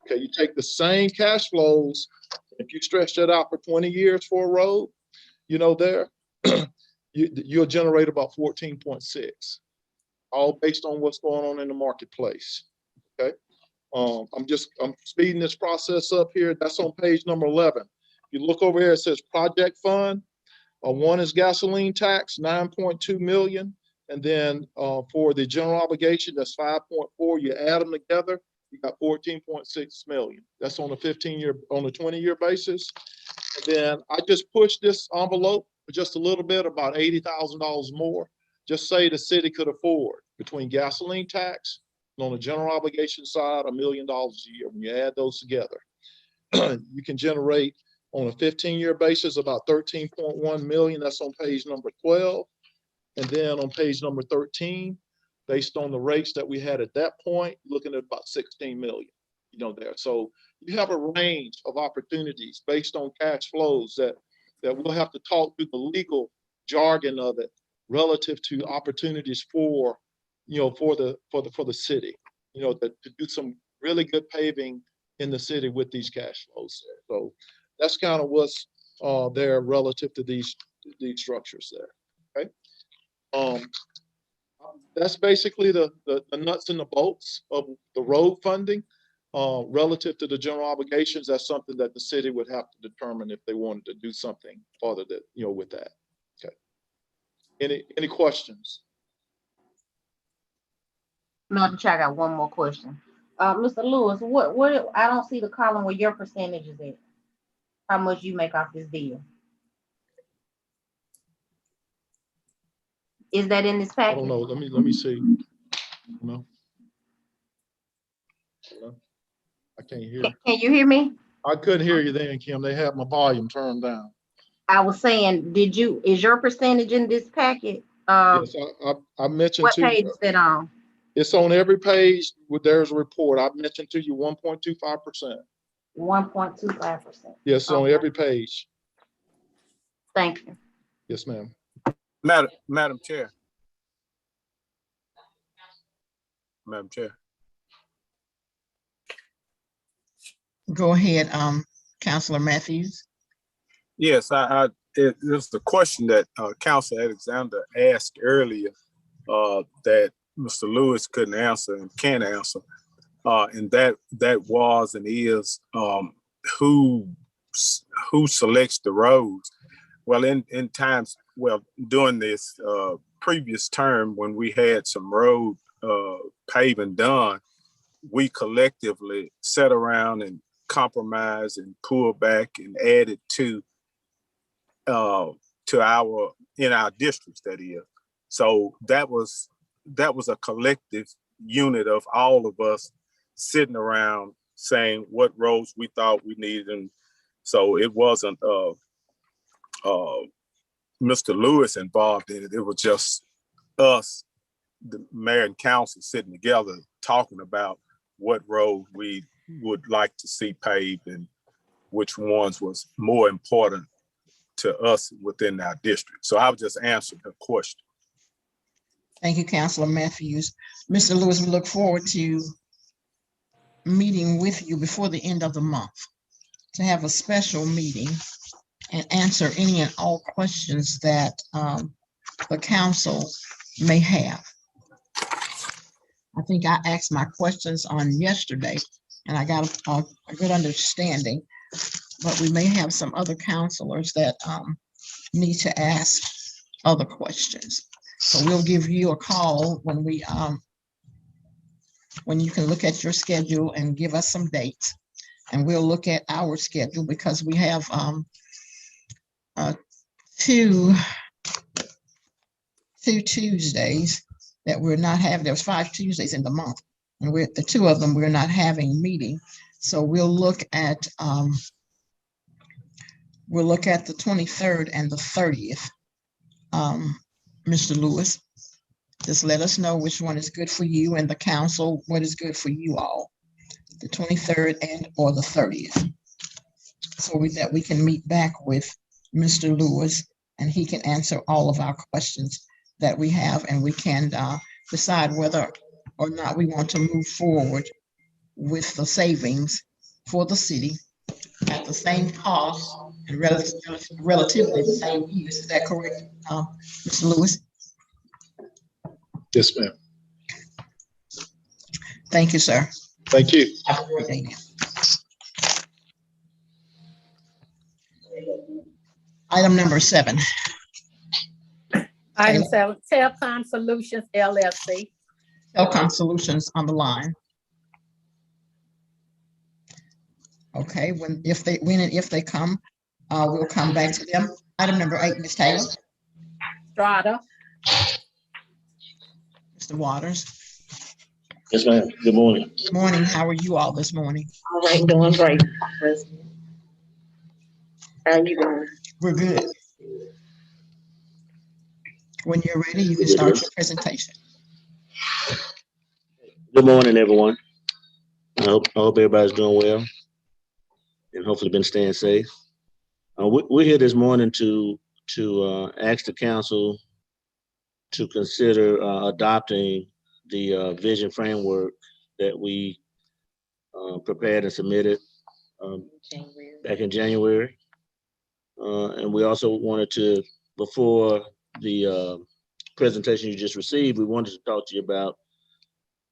Okay, you take the same cash flows, if you stretch that out for 20 years for a road, there, you'll generate about 14.6, all based on what's going on in the marketplace. Okay, I'm speeding this process up here. That's on page number 11. You look over here, it says project fund. One is gasoline tax, 9.2 million. And then for the general obligation, that's 5.4. You add them together, you got 14.6 million. That's on a 15-year, on a 20-year basis. And then I just pushed this envelope just a little bit, about $80,000 more. Just say the city could afford between gasoline tax and on the general obligation side, $1 million a year. When you add those together, you can generate on a 15-year basis about 13.1 million. That's on page number 12. And then on page number 13, based on the rates that we had at that point, looking at about 16 million, there. So you have a range of opportunities based on cash flows that we'll have to talk through the legal jargon of it relative to opportunities for the city, to do some really good paving in the city with these cash flows there. So that's kind of what's there relative to these structures there. Okay. That's basically the nuts and the bolts of the road funding. Relative to the general obligations, that's something that the city would have to determine if they wanted to do something further that, with that. Okay. Any questions? Madam Chair, I got one more question. Mr. Lewis, what I don't see the column where your percentage is at. How much you make off this deal? Is that in this I package? don't know. Let me see. No. I can't hear. Can you hear me? I couldn't hear you then, Kim. They had my volume turned down. I was saying, is your percentage in this packet? Yes, I mentioned what to page you. is that on? It's on every page where there's a report. I mentioned to you 1.25%. 1.25%. Yes, on every page. Thank you. Yes, ma'am. Madam Chair. Madam Chair. Go ahead, Councilor Matthews. Yes, there's the question that Councilor Alexander asked earlier that Mr. Lewis couldn't answer and can't answer, and that was and is who selects the roads. Well, in times, during this previous term when we had some road paving done, we collectively sat around and compromised and pulled back and added to in our districts, that is. So that was a collective unit of all of us sitting around saying what roads we thought we needed. And so it wasn't Mr. Lewis involved in it. It was just us, the mayor and council, sitting together talking about what road we would like to see paved and which ones was more important to us within our district. So I would just answer the question. Thank you, Councilor Matthews. Mr. Lewis, we look forward to meeting with you before the end of the month to have a special meeting and answer any and all questions that the council may have. I think I asked my questions on yesterday and I got a good understanding, but we may have some other counselors that need to ask other questions. So we'll give you a call when you can look at your schedule and give us some dates, and we'll look at our schedule because we have two Tuesdays that we're not having. There's 5 Tuesdays in the month, and the 2 of them we're not having meeting. So we'll look at the 23rd and the 30th. Mr. Lewis, just let us know which one is good for you and the council, what is good for you all, the 23rd and or the 30th, so that we can meet back with Mr. Lewis and he can answer all of our questions that we have, and we can decide whether or not we want to move forward with the savings for the city at the same cost and relatively the same use. Is that correct, Mr. Lewis? Yes, ma'am. Thank you, sir. Thank you. Have a great day now. Item number 7. Item 7, Telcom Solutions LLC. Telcom Solutions on the line. Okay, when and if they come, we'll come back to them. Item number 8, Ms. Taylor. Strada, Mr. Waters. Yes, ma'am. Good morning. Morning. How are you all this morning? All right, doing great. How you doing? We're good. When you're ready, you can start your presentation. Good morning, everyone. I hope everybody's doing well and hopefully been staying safe. We're here this morning to ask the council to consider adopting the vision framework that we prepared and submitted back in January. And we also wanted to, before the presentation you just received, we wanted to talk to you about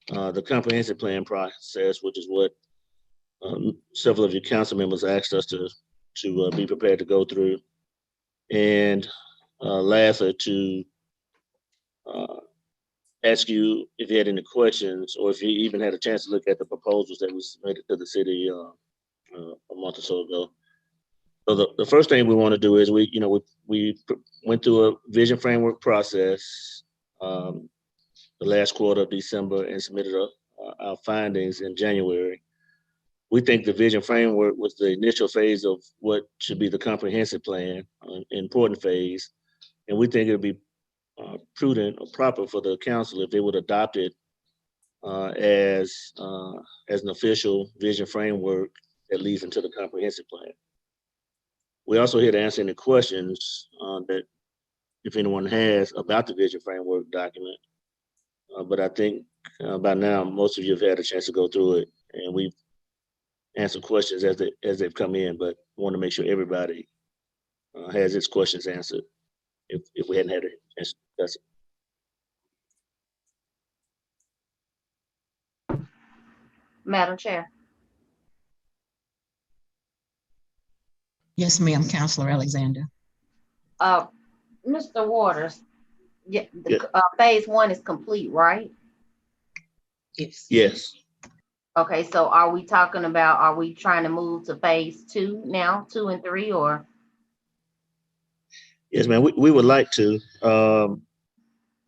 the comprehensive plan process, which is what several of your council members asked us to be prepared to go through. And lastly, to ask you if you had any questions or if you even had a chance to look at the proposals that we submitted to the city a month or so ago. So the first thing we want to do is we went through a vision framework process the last quarter of December and submitted our findings in January. We think the vision framework was the initial phase of what should be the comprehensive plan, an important phase. And we think it would be prudent or proper for the council if they would adopt it as an official vision framework that leads into the comprehensive plan. We're also here to answer any questions that if anyone has about the vision framework document. But I think by now, most of you have had a chance to go through it, and we've answered questions as they've come in, but want to make sure everybody has its questions answered if we hadn't had a chance to discuss it. Madam Chair. Yes, ma'am, Councilor Alexander. Mr. Waters, phase 1 is complete, right? Yes. Yes. Okay, so are we trying to move to phase 2 now, 2 and 3, or? Yes, ma'am, we would like to.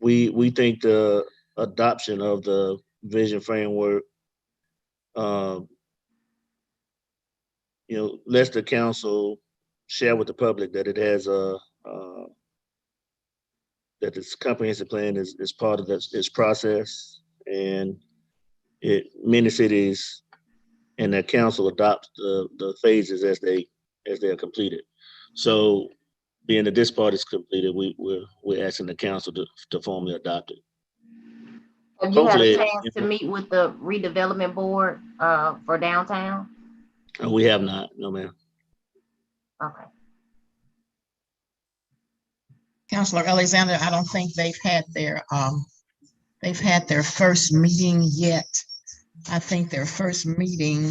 We think the adoption of the vision framework, lets the council share with the public that it has that this comprehensive plan is part of this process, and many cities and their council adopt the phases as they are completed. So, being that this part is completed, we're asking the council to formally adopt it. Have you had a chance to meet with the redevelopment board for downtown? We have not, no, ma'am. Okay. Councilor Alexander, I don't think they've had their first meeting yet. I think their first meeting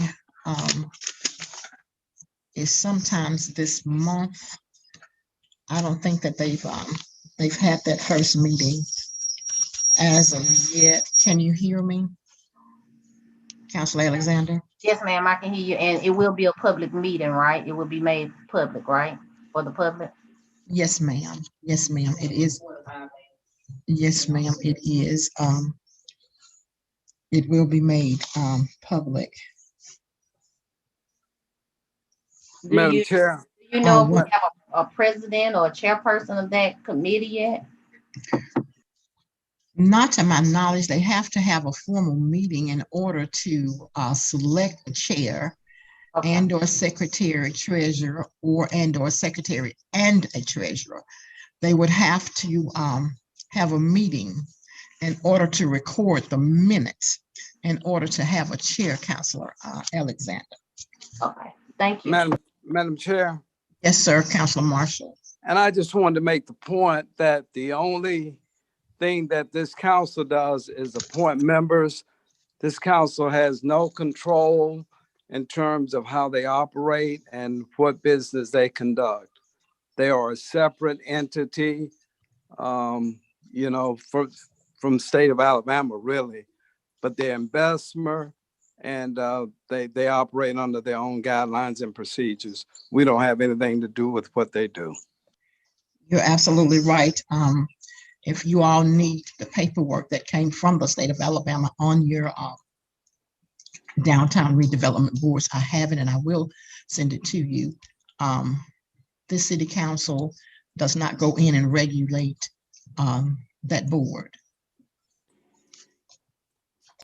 is sometimes this month. I don't think that they've had that first meeting as of yet. Can you hear me, Councilor Alexander? Yes, ma'am, I can hear you, and it will be a public meeting, right? It will be made public, right, for the public? Yes, ma'am. Yes, ma'am. It is. Yes, ma'am. It is. It will be made public. Madam Chair. Do you know if we have a president or a chairperson of that committee yet? Not to my knowledge. They have to have a formal meeting in order to select a chair, okay, and or secretary treasurer, and or secretary and a treasurer. They would have to have a meeting in order to record the minutes, in order to have a chair, Councilor Alexander. Okay, thank you. Madam Chair. Yes, sir, Councilor Marshall. And I just wanted to make the point that the only thing that this council does is appoint members. This council has no control in terms of how they operate and what business they conduct. They are a separate entity, from the state of Alabama, really, but they're in Bessemer, and they operate under their own guidelines and procedures. We don't have anything to do with what they do. You're absolutely right. If you all need the paperwork that came from the state of Alabama on your downtown redevelopment boards, I have it and I will send it to you. This city council does not go in and regulate that board.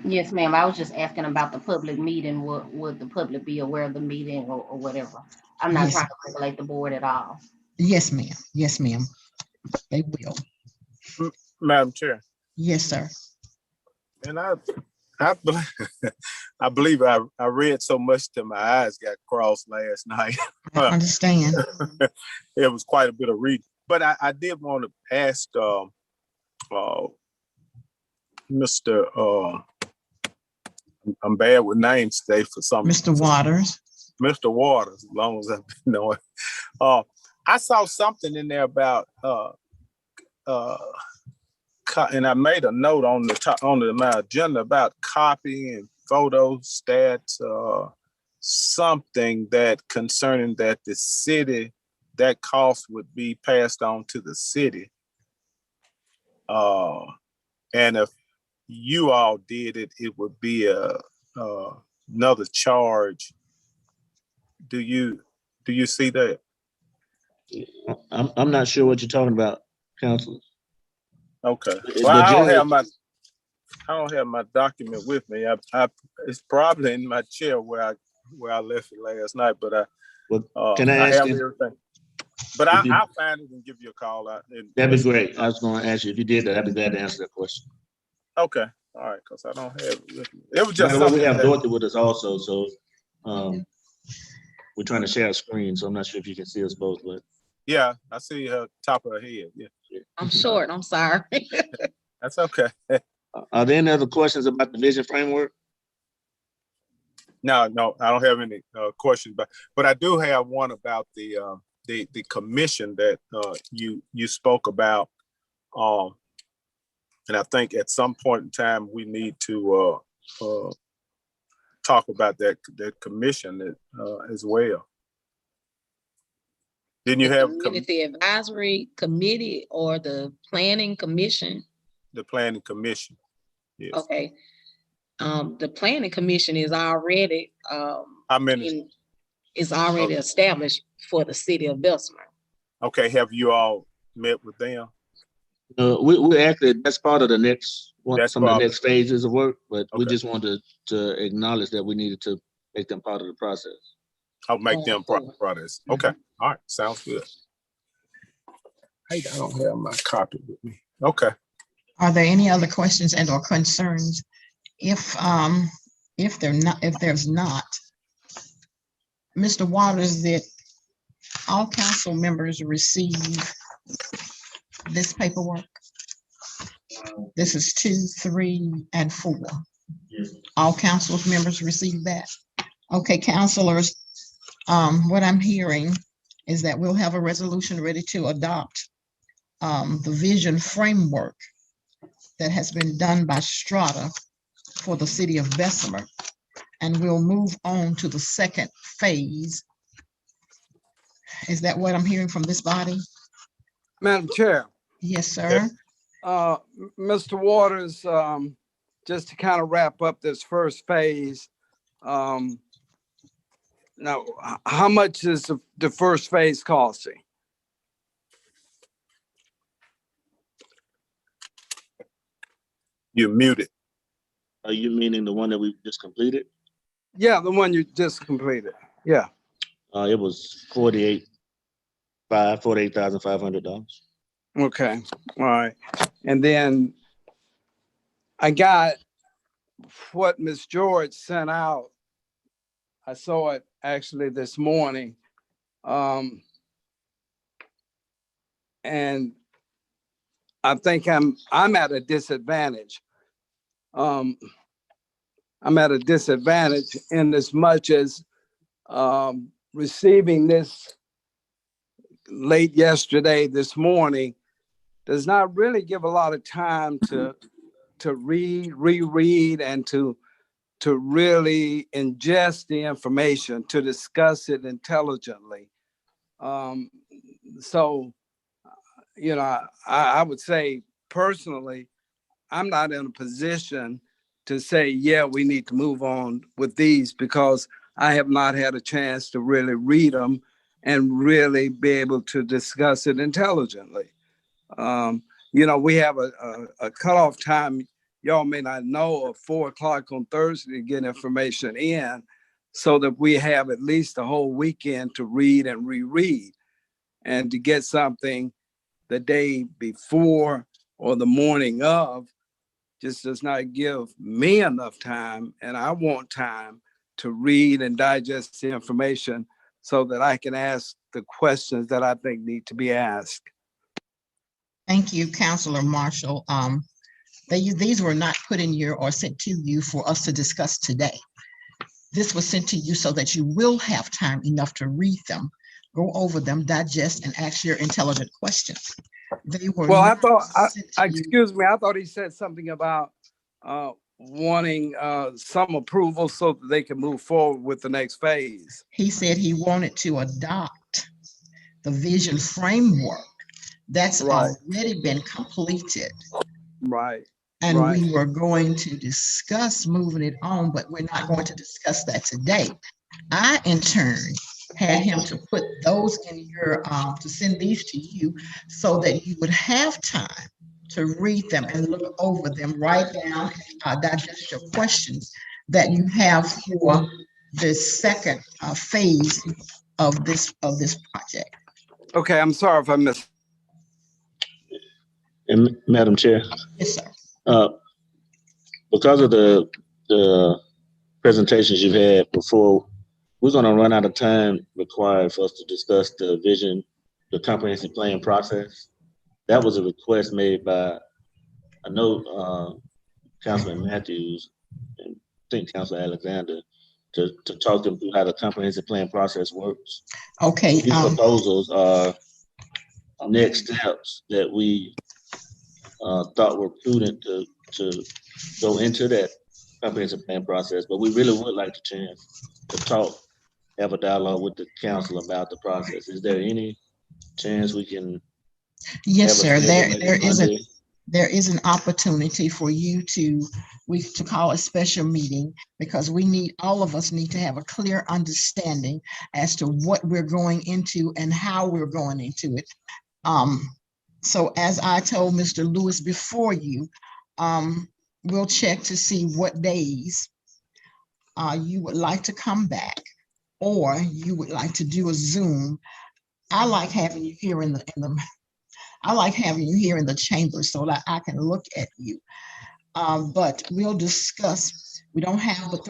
Yes, ma'am. I was just asking about the public meeting. Would the public be aware of the meeting or whatever? I'm not Yes. trying to regulate the board at all. Yes, ma'am. Yes, ma'am. They will. Madam Chair. Yes, sir. And I believe I read so much that my eyes got crossed last night. I understand. It was quite a bit of reading. But I did want to ask Mr. I'm bad with names today for some. Mr. Waters. Mr. Waters, as long as I've been knowing. I saw something in there about and I made a note on the top on my agenda about copying photo stats, something that concerning that the city, that cost would be passed on to the city. And if you all did it, it would be another charge. Do you see that? I'm not sure what you're talking about, Councilor. Okay. Well, I don't have my document with me. It's probably in my chair where I left it last night, but can I I ask have you? everything. But I'll find it and give you a call. That'd be great. I was going to ask you if you did that. I'd be glad to answer that question. Okay. All right. Because I don't have it with me. It was just Well, something. we have Dorothy with us also, so we're trying to share a screen, so I'm not sure if you can see us both, but Yeah, I see her top of her head. Yeah. I'm short, I'm sorry. That's okay. Are there any other questions about the vision framework? No, I don't have any questions, but I do have one about the commission that you spoke about, and I think at some point in time we need to talk about that commission as well. Didn't you have the advisory committee or the planning commission? The planning commission? Yes. Okay. The planning commission is already is already established for the city of Bessemer. Okay. Have you all met with them? We actually, that's part of the next one, That's some of the part next phases of work, but we Okay. just wanted to acknowledge that we needed to make them part of the process. I'll make them part of the process. Okay. All right. Sounds good. Hey, I don't have my copy with me. Okay. Are there any other questions and or concerns? If there's not, Mr. Waters, did all council members receive this paperwork? This is 2, 3, and 4. Yes. All council members received that? Okay, councilors, what I'm hearing is that we'll have a resolution ready to adopt the vision framework that has been done by Strata for the city of Bessemer. And we'll move on to the second phase. Is that what I'm hearing from this body? Madam Chair. Yes, sir. Mr. Waters, just to kind of wrap up this first phase, now, how much is the first phase costing? You're muted. Are you meaning the one that we just completed? Yeah, the one you just completed. Yeah. It was $48,500. Okay. All right. And then I got what Ms. George sent out. I saw it actually this morning. And I think I'm at a disadvantage. I'm at a disadvantage in as much as receiving this late yesterday, this morning, does not really give a lot of time to reread and to to really ingest the information, to discuss it intelligently. So, you know, I would say personally, I'm not in a position to say, yeah, we need to move on with these, because I have not had a chance to really read them and really be able to discuss it intelligently. You know, we have a cutoff time, y'all may not know, of 4 o'clock on Thursday to get information in, so that we have at least a whole weekend to read and reread, and to get something the day before or the morning of just does not give me enough time, and I want time to read and digest the information so that I can ask the questions that I think need to be asked. Thank you, Councilor Marshall. These were not put in your or sent to you for us to discuss today. This was sent to you so that you will have time enough to read them, go over them, digest, and ask your intelligent questions. They were Well, I not thought, sent to you. excuse me, I thought he said something about wanting some approval so that they can move forward with the next phase. He said he wanted to adopt the vision framework. That's Right. already been completed. Right. And right. we were going to discuss moving it on, but we're not going to discuss that today. I, in turn, had him to put those in your, to send these to you so that you would have time to read them and look over them, write down, digest your questions that you have for the second phase of this project. Okay, I'm sorry if I missed. And Madam Chair. Yes, sir. Because of the presentations you've had before, we're going to run out of time required for us to discuss the vision, the comprehensive plan process. That was a request made by, I know, Councilman Matthews and I think Councilor Alexander, to talk them through how the comprehensive plan process works. Okay. These proposals are next steps that we thought were prudent to go into that comprehensive plan process, but we really would like the chance to talk, have a dialogue with the council about the process. Is there any chance we can? Yes, sir. There is an opportunity for you to call a special meeting, because all of us need to have a clear understanding as to what we're going into and how we're going into it. So as I told Mr. Lewis before you, we'll check to see what days you would like to come back, or you would like to do a Zoom. I like having you here in the chamber so that I can look at you. But we'll discuss. We don't have but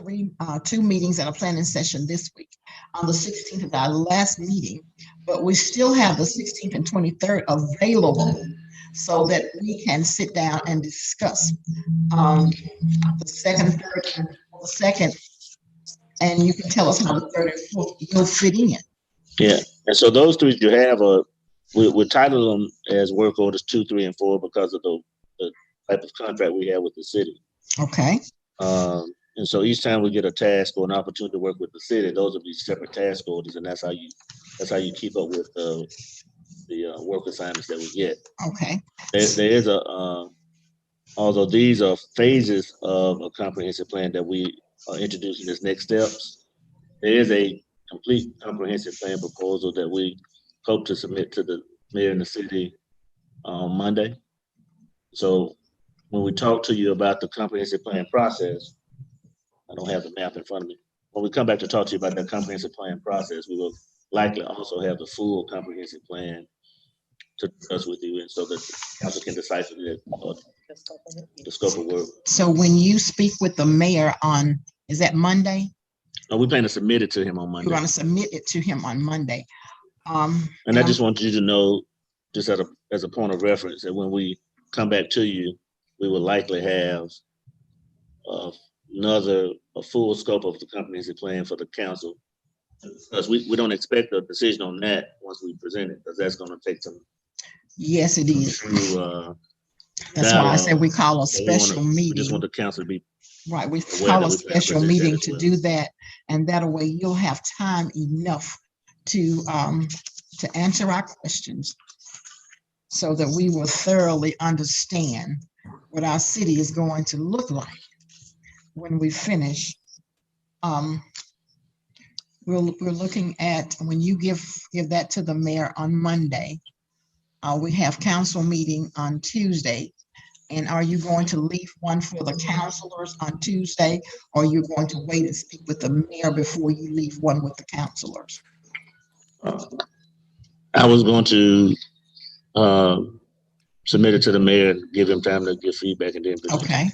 2 meetings and a planning session this week. On the 16th is our last meeting, but we still have the 16th and 23rd available so that we can sit down and discuss the second, third, and the second, and you can tell us how the third and fourth will fit in. Yeah, and so those 3 you have we title them as work orders 2, 3, and 4 because of the type of contract we have with the city. Okay. And so each time we get a task or an opportunity to work with the city, those will be separate task orders, and that's how you keep up with the work assignments that we get. Okay. There is although these are phases of a comprehensive plan that we are introducing as next steps, there is a complete comprehensive plan proposal that we hope to submit to the mayor and the city on Monday. So when we talk to you about the comprehensive plan process, I don't have the map in front of me. When we come back to talk to you about that comprehensive plan process, we will likely also have the full comprehensive plan to discuss with you, and so that the council can decipher the scope of work. So when you speak with the mayor on, is that Monday? No, we plan to submit it to him on Monday. You're going to submit it to him on Monday. And I just want you to know, just as a point of reference, that when we come back to you, we will likely have a full scope of the comprehensive plan for the council, because we don't expect a decision on that once we present it, because that's going to take some. Yes, it is. True, that's why I said we call a so special meeting. We just want the council to be Right, we aware call that a we plan to special present that meeting as to well. do that, and that way you'll have time enough to answer our questions so that we will thoroughly understand what our city is going to look like when we finish. We're looking at, when you give that to the mayor on Monday, we have council meeting on Tuesday. And are you going to leave one for the counselors on Tuesday, or you're going to wait and speak with the mayor before you leave one with the counselors? I was going to submit it to the mayor and give him time to give feedback and then present. Okay.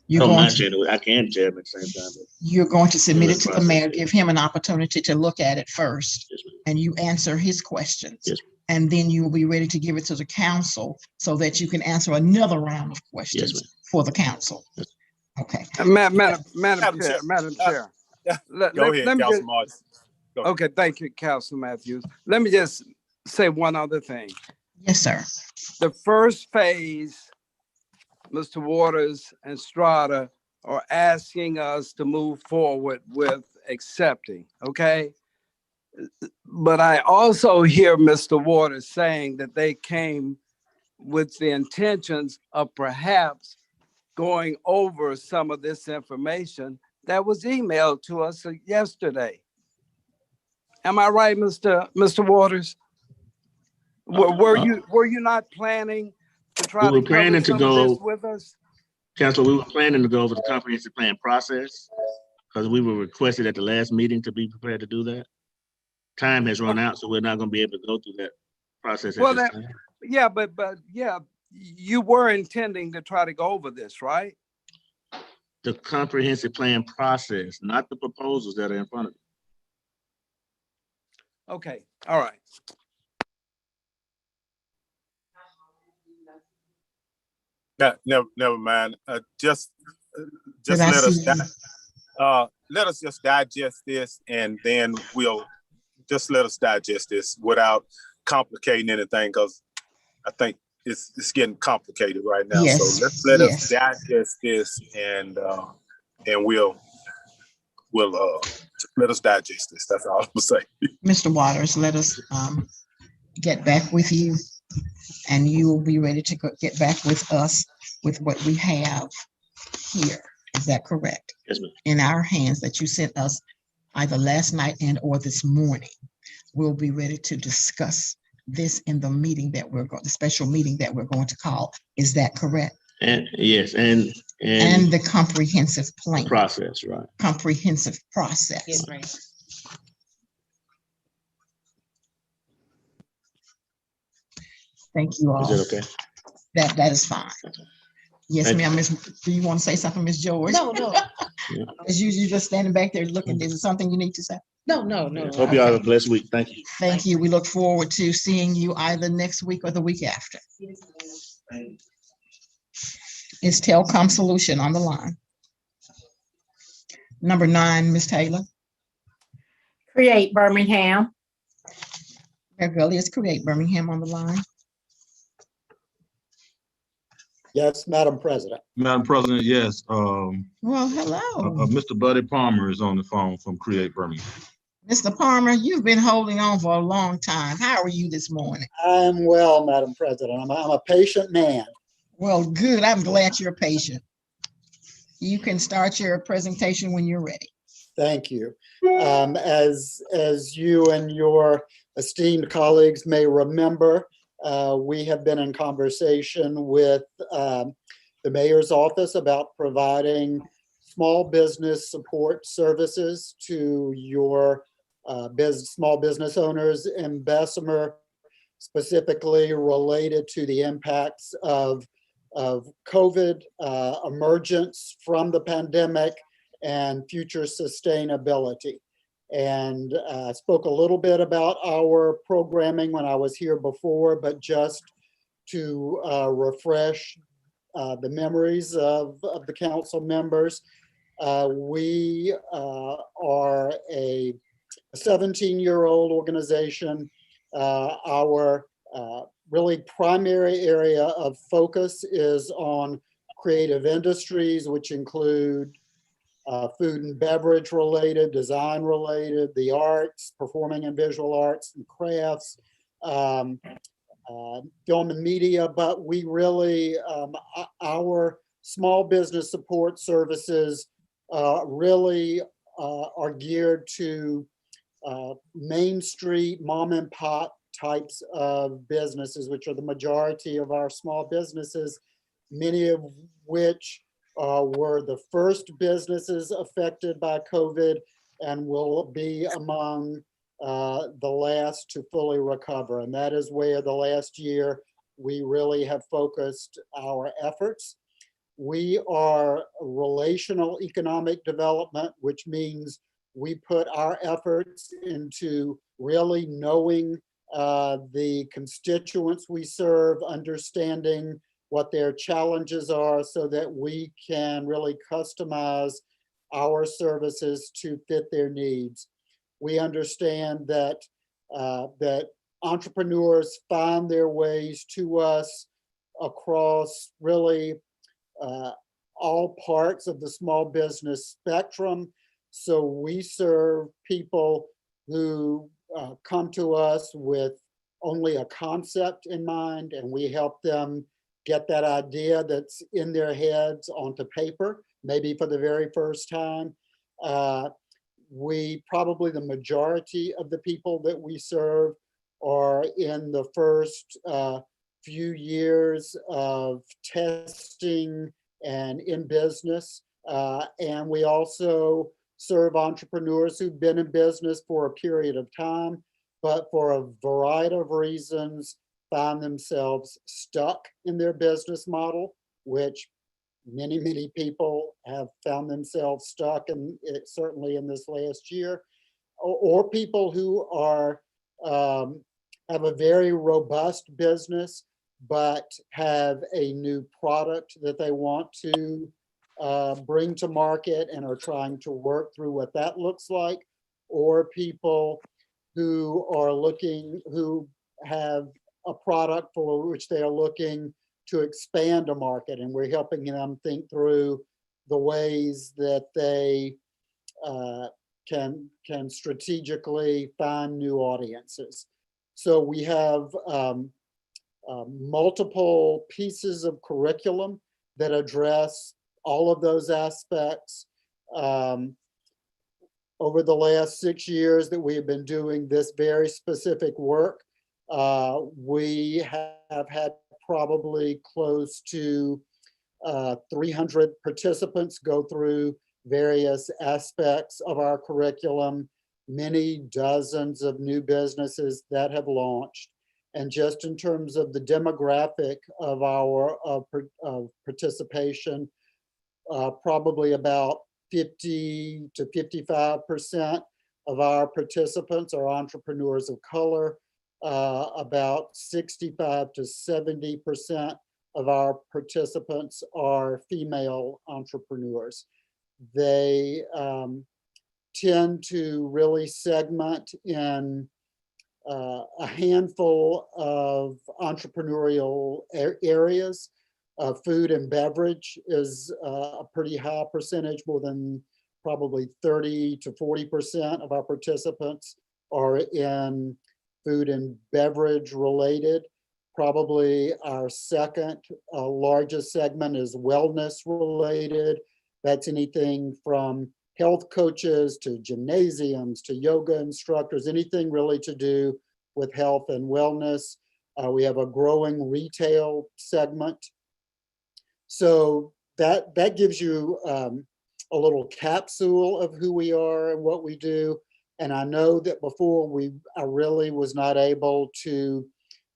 I don't mind sharing it. I can share it at the same time. You're going to submit it to the mayor, Process. give him an opportunity to look at it first, Yes, ma'am. and you answer his questions. Yes, and then you will be ready to give it to the council so that you can answer another round of questions ma'am. for the council. Yes. Okay. Madam Chair. Go ahead, Let me Councilman just, Martin. Go ahead. okay, thank you, Councilman Matthews. Let me just say one other thing. Yes, sir. The first phase, Mr. Waters and Strata are asking us to move forward with accepting, okay? But I also hear Mr. Waters saying that they came with the intentions of perhaps going over some of this information that was emailed to us yesterday. Am I right, Mr. Waters? Were you not planning to try to cover some of this with us? Council, we were planning to go over the comprehensive plan process because we were requested at the last meeting to be prepared to do that. Time has run out, so we're not going to be able to go through that process at this time. Yeah, but yeah, you were intending to try to go over this, right? The comprehensive plan process, not the proposals that are in front of you. Okay, all right. Never mind. Just Did I let us see you? let us just digest this, and then we'll just let us digest this without complicating anything, because I think it's getting complicated right now. Yes, So let yes. us digest this, and we'll let us digest this. That's all I'm gonna say. Mr. Waters, let us get back with you, and you will be ready to get back with us with what we have here. Is that correct? Yes, ma'am. In our hands that you sent us either last night and or this morning. We'll be ready to discuss this in the meeting that the special meeting that we're going to call. Is that correct? And yes, and the comprehensive plan process, right? Comprehensive process. Yes, ma'am. Thank you all. Is that okay? That is fine. Okay. Yes, ma'am. Do you want to say something, Ms. George? No. As you just standing back there looking, is there something you need to say? No. Hope you all have a blessed week. Thank you. Thank you. We look forward to seeing you either next week or the week after. Is Telcom Solution on the line? Number 9, Ms. Taylor. Create Birmingham. Gully is Create Birmingham on the line. Yes, Madam President. Madam President, yes. Well, hello. Mr. Buddy Palmer is on the phone from Create Birmingham. Mr. Palmer, you've been holding on for a long time. How are you this morning? I'm well, Madam President. I'm a patient man. Well, good. I'm glad you're patient. You can start your presentation when you're ready. Thank you. As you and your esteemed colleagues may remember, we have been in conversation with the mayor's office about providing small business support services to your small business owners in Bessemer, specifically related to the impacts of COVID, emergence from the pandemic, and future sustainability. And I spoke a little bit about our programming when I was here before, but just to refresh the memories of the council members, we are a 17-year-old organization. Our really primary area of focus is on creative industries, which include food and beverage related, design related, the arts, performing and visual arts and crafts, film and media, but we really, our small business support services really are geared to Main Street, mom and pop types of businesses, which are the majority of our small businesses, many of which were the first businesses affected by COVID and will be among the last to fully recover. And that is where the last year we really have focused our efforts. We are relational economic development, which means we put our efforts into really knowing the constituents we serve, understanding what their challenges are so that we can really customize our services to fit their needs. We understand that that entrepreneurs find their ways to us across really all parts of the small business spectrum. So we serve people who come to us with only a concept in mind, and we help them get that idea that's in their heads onto paper, maybe for the very first time. We probably, the majority of the people that we serve are in the first few years of testing and in business. And we also serve entrepreneurs who've been in business for a period of time, but for a variety of reasons find themselves stuck in their business model, which many people have found themselves stuck, and certainly in this last year, or people who are have a very robust business, but have a new product that they want to bring to market and are trying to work through what that looks like, or people who are looking, who have a product for which they are looking to expand a market, and we're helping them think through the ways that they can strategically find new audiences. So we have multiple pieces of curriculum that address all of those aspects. Over the last 6 years that we have been doing this very specific work, we have had probably close to 300 participants go through various aspects of our curriculum, many dozens of new businesses that have launched. And just in terms of the demographic of our participation, probably about 50 to 55% of our participants are entrepreneurs of color. About 65 to 70% of our participants are female entrepreneurs. They tend to really segment in a handful of entrepreneurial areas. Food and beverage is a pretty high percentage, more than probably 30 to 40% of our participants are in food and beverage related. Probably our second largest segment is wellness related. That's anything from health coaches to gymnasiums to yoga instructors, anything really to do with health and wellness. We have a growing retail segment. So that gives you a little capsule of who we are and what we do. And I know that before I really was not able to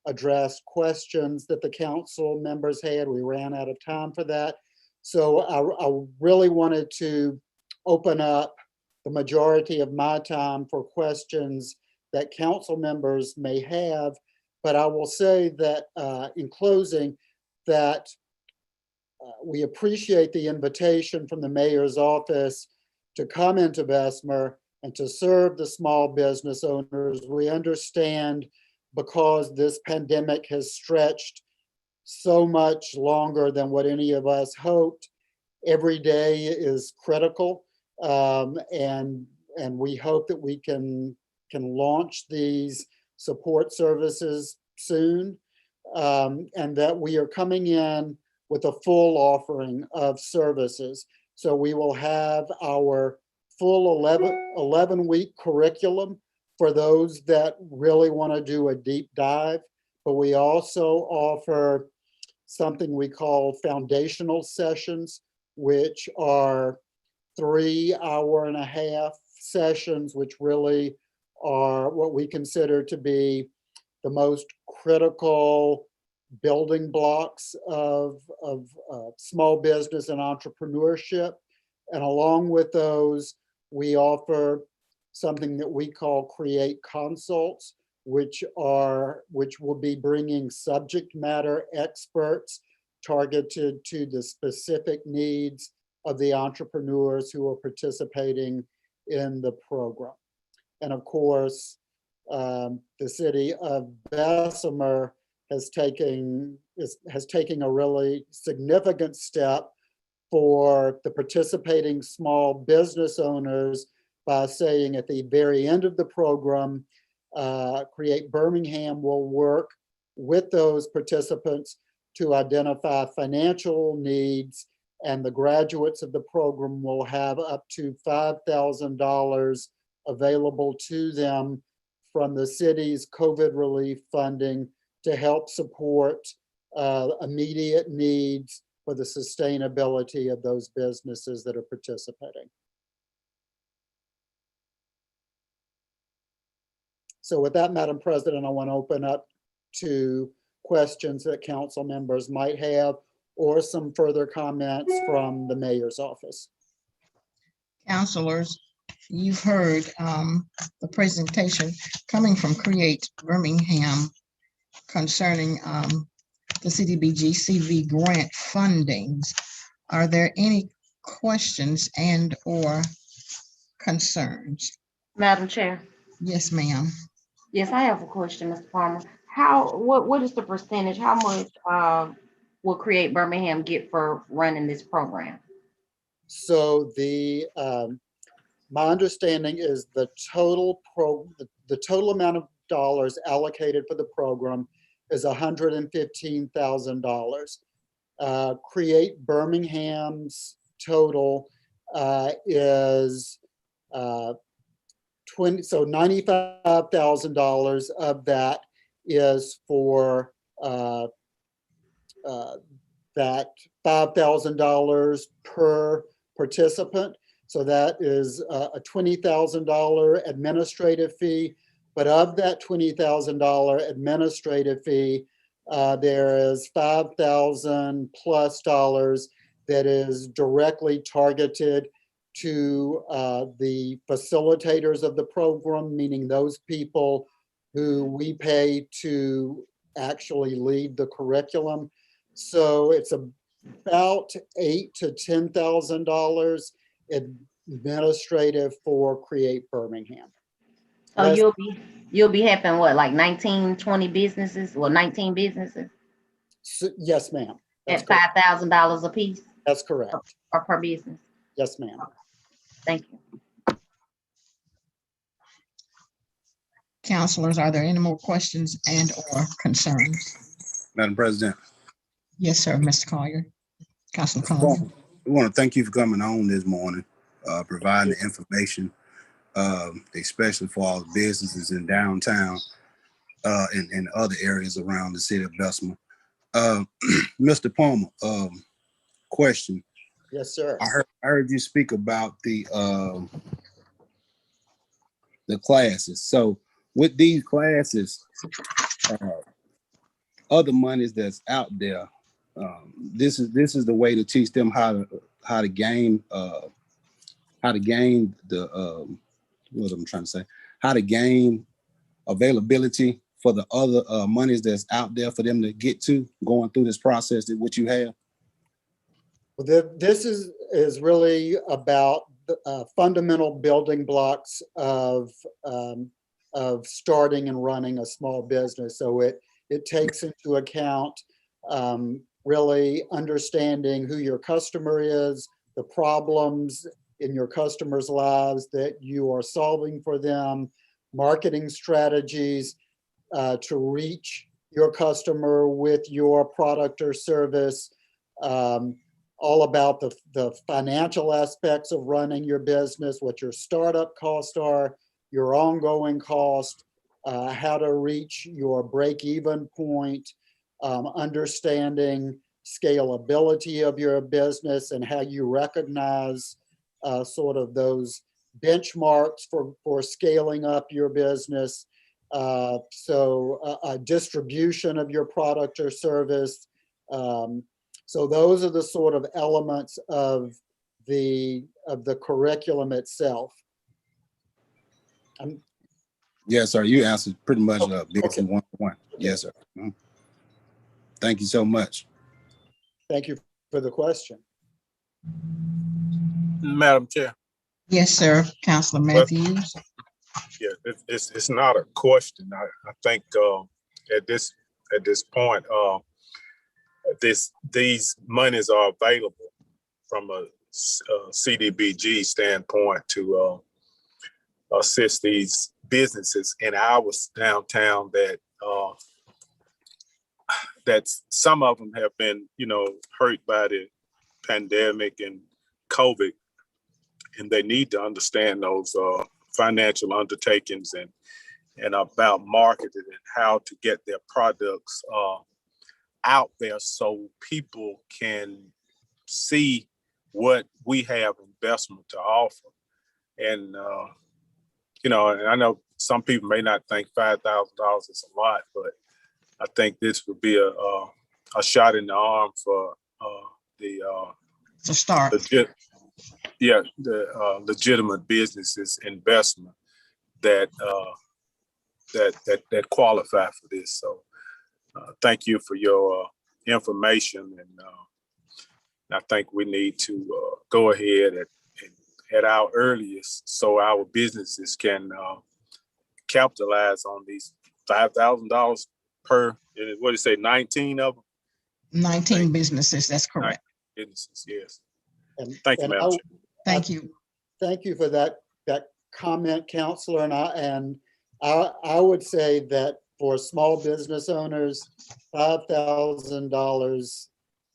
address questions that the council members had. We ran out of time for that. So I really wanted to open up the majority of my time for questions that council members may have. But I will say that in closing, that we appreciate the invitation from the mayor's office to come into Bessemer and to serve the small business owners. We understand, because this pandemic has stretched so much longer than what any of us hoped, every day is critical. And we hope that we can launch these support services soon, and that we are coming in with a full offering of services. So we will have our full 11-week curriculum for those that really want to do a deep dive, but we also offer something we call foundational sessions, which are 3.5-hour sessions, which really are what we consider to be the most critical building blocks of small business and entrepreneurship. And along with those, we offer something that we call Create Consults, which will be bringing subject matter experts targeted to the specific needs of the entrepreneurs who are participating in the program. And of course, the city of Bessemer has taken a really significant step for the participating small business owners by saying at the very end of the program, Create Birmingham will work with those participants to identify financial needs, and the graduates of the program will have up to $5,000 available to them from the city's COVID relief funding to help support immediate needs for the sustainability of those businesses that are participating. So with that, Madam President, I want to open up to questions that council members might have, or some further comments from the mayor's office. Councilors, you've heard the presentation coming from Create Birmingham concerning the CDBG-CV grant fundings. Are there any questions and or concerns? Madam Chair. Yes, ma'am. Yes, I have a question, Mr. Palmer. What is the percentage? How much will Create Birmingham get for running this program? So my understanding is the total amount of dollars allocated for the program is $115,000. Create Birmingham's total is $95,000 of that is for that $5,000 per participant. So that is a $20,000 administrative fee. But of that $20,000 administrative fee, there is $5,000 plus that is directly targeted to the facilitators of the program, meaning those people who we pay to actually lead the curriculum. So it's about $8,000 to $10,000 administrative for Create Birmingham. So you'll be helping what, like 19, 20 businesses, or 19 businesses? So, yes, ma'am. At $5,000 a piece? That's correct. Or per business? Yes, ma'am. Thank you. Councilors, are there any more questions and or concerns? Madam President. Yes, sir, Mr. Collier. Councilor Collier. We want to thank you for coming on this morning, providing the information, especially for all the businesses in downtown and other areas around the city of Bessemer. Mr. Palmer, question. Yes, sir. I heard you speak about the classes. So with these classes, other monies that's out there, this is the way to teach them how to gain the what I'm trying to say, how to gain availability for the other monies that's out there for them to get to going through this process that what you have. Well, this is really about the fundamental building blocks of starting and running a small business. So it takes into account really understanding who your customer is, the problems in your customers' lives that you are solving for them, marketing strategies to reach your customer with your product or service, all about the financial aspects of running your business, what your startup costs are, your ongoing cost, how to reach your break-even point, understanding scalability of your business and how you recognize sort of those benchmarks for scaling up your business. A distribution of your product or service. So those are the sort of elements of the curriculum itself. Yes, sir. You answered pretty much Okay. basically one-to-one. Yes, sir. Thank you so much. Thank you for the question. Madam Chair. Yes, sir. Councilor Matthews. Yeah, it's not a question. I think at this point, these monies are available from a CDBG standpoint to assist these businesses in our downtown that some of them have been, hurt by the pandemic and COVID, and they need to understand those financial undertakings and about marketing and how to get their products out there so people can see what we have investment to offer. And and I know some people may not think $5,000 is a lot, but I think this would be a shot in the arm for the to start. The legitimate businesses investment that qualify for this. So thank you for your information, and I think we need to go ahead at our earliest so our businesses can capitalize on these $5,000 per, what do you say, 19 of them? 19 businesses, that's correct. Businesses, yes. Thank you, Madam Chair. Thank you. Thank you for that comment, Counselor. And I would say that for small business owners, $5,000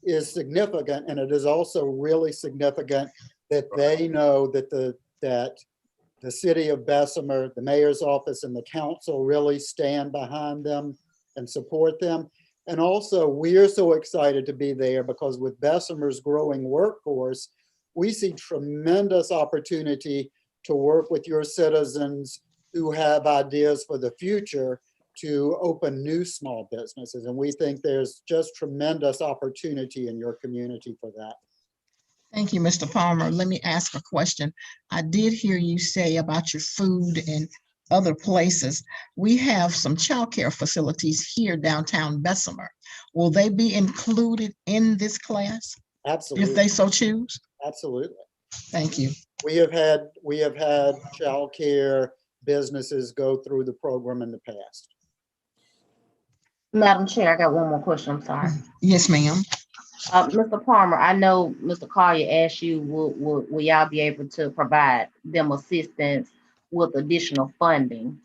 is significant, and it is also really significant that they know that the city of Bessemer, the mayor's office, and the council really stand behind them and support them. And also, we're so excited to be there because with Bessemer's growing workforce, we see tremendous opportunity to work with your citizens who have ideas for the future to open new small businesses. And we think there's just tremendous opportunity in your community for that. Thank you, Mr. Palmer. Let me ask a question. I did hear you say about your food and other places. We have some childcare facilities here downtown Bessemer. Will they be included in this class? Absolutely. If they so choose? Absolutely. Thank you. We have had childcare businesses go through the program in the past. Madam Chair, I got one more question. I'm sorry. Yes, ma'am. Mr. Palmer, I know Mr. Collier asked you, will y'all be able to provide them assistance with additional funding?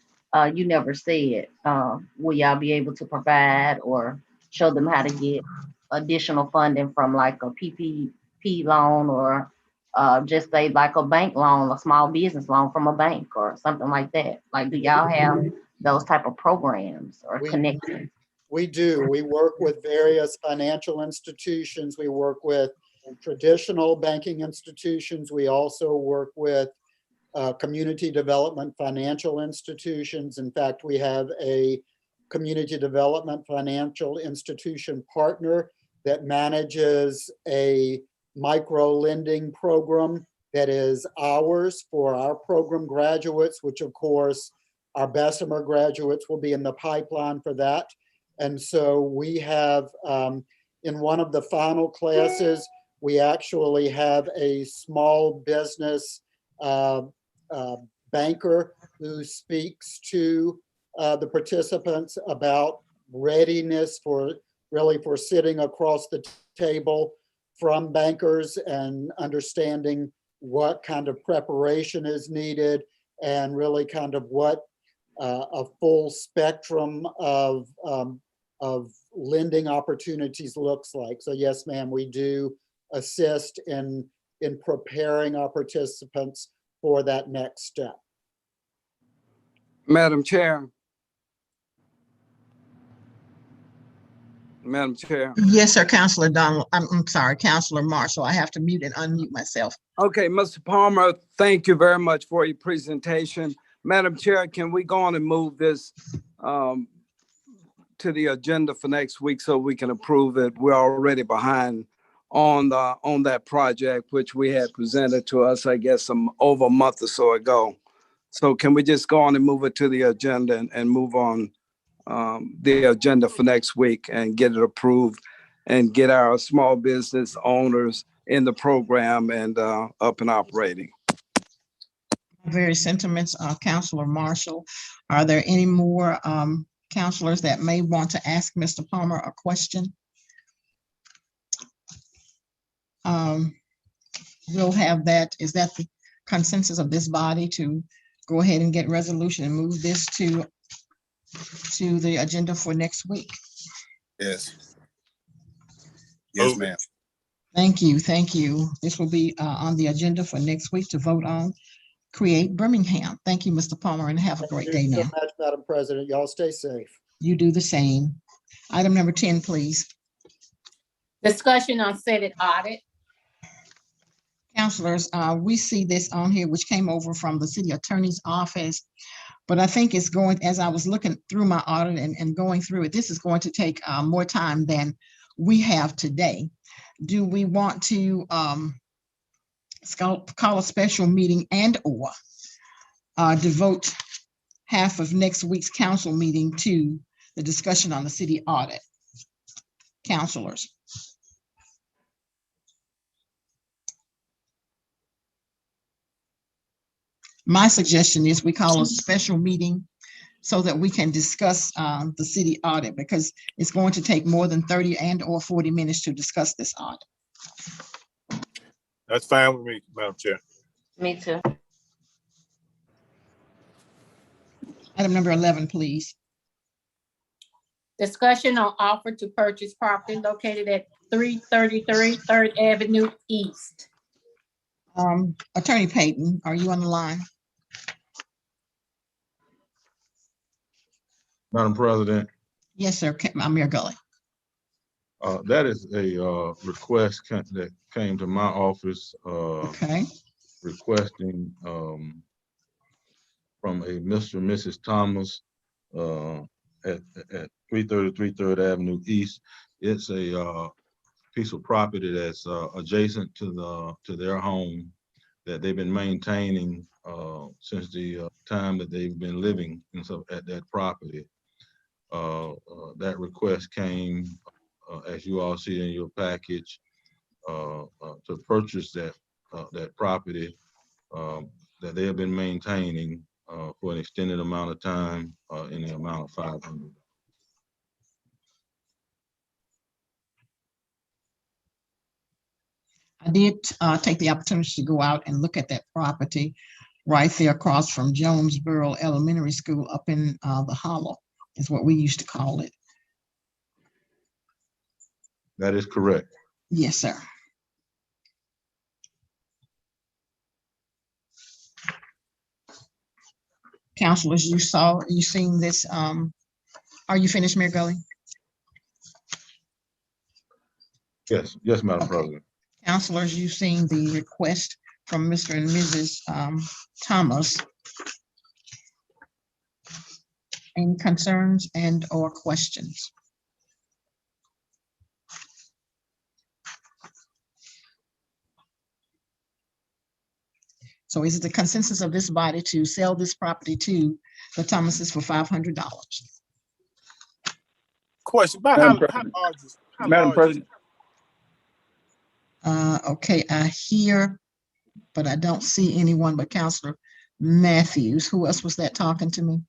You never said, will y'all be able to provide or show them how to get additional funding from like a PPP loan or just say like a bank loan, a small business loan from a bank or something like that? Like, do y'all have those type of programs or connections? We do. We work with various financial institutions. We work with traditional banking institutions. We also work with community development financial institutions. In fact, we have a community development financial institution partner that manages a micro lending program that is ours for our program graduates, which of course our Bessemer graduates will be in the pipeline for that. And so we have, in one of the final classes, we actually have a small business banker who speaks to the participants about readiness for sitting across the table from bankers and understanding what kind of preparation is needed, and really kind of what a full spectrum of lending opportunities looks like. So yes, ma'am, we do assist in preparing our participants for that next step. Madam Chair. Madam Chair. Yes, sir, Councilor Donald. I'm sorry, Councilor Marshall. I have to mute and unmute myself. Okay, Mr. Palmer, thank you very much for your presentation. Madam Chair, can we go on and move this to the agenda for next week so we can approve it? We're already behind on that project, which we had presented to us, I guess, over a month or so ago. So can we just go on and move it to the agenda and move on the agenda for next week and get it approved and get our small business owners in the program and up and operating? Very sentiments, Councilor Marshall. Are there any more councilors that may want to ask Mr. Palmer a question? We'll have that. Is that the consensus of this body to go ahead and get resolution and move this to the agenda for next week? Yes. Yes, ma'am. Thank you. Thank you. This will be on the agenda for next week to vote on Create Birmingham. Thank you, Mr. Palmer, and have a great day now. Thank you so much, Madam President. Y'all stay safe. You do the same. Item number 10, please. Discussion on Senate audit. Councilors, we see this on here, which came over from the city attorney's office. But I think it's going, as I was looking through my audit and going through it, this is going to take more time than we have today. Do we want to call a special meeting and/or devote half of next week's council meeting to the discussion on the city audit? Councilors. My suggestion is we call a special meeting so that we can discuss the city audit, because it's going to take more than 30 and or 40 minutes to discuss this audit. That's fine with me, Madam Chair. Me too. Item number 11, please. Discussion on offer to purchase property located at 333 3rd Avenue East. Attorney Payton, are you on the line? Madam President. Yes, sir. Mayor Gully. That is a request that came to my office. Okay. Requesting from a Mr. and Mrs. Thomas at 333 3rd Avenue East. It's a piece of property that's adjacent to their home that they've been maintaining since the time that they've been living at that property. That request came, as you all see in your package, to purchase that property that they have been maintaining for an extended amount of time in the amount of $500. I did take the opportunity to go out and look at that property right there across from Jonesboro Elementary School up in the Hollow, is what we used to call it. That is correct. Yes, sir. Councilors, you seen this? Are you finished, Mayor Gully? Yes, Madam President. Councilors, you've seen the request from Mr. and Mrs. Thomas. Any concerns and or questions? So is it the consensus of this body to sell this property to the Thomases for $500? Question about how large is Madam President. Okay, I hear, but I don't see anyone but Councilor Matthews. Who else was that talking to me?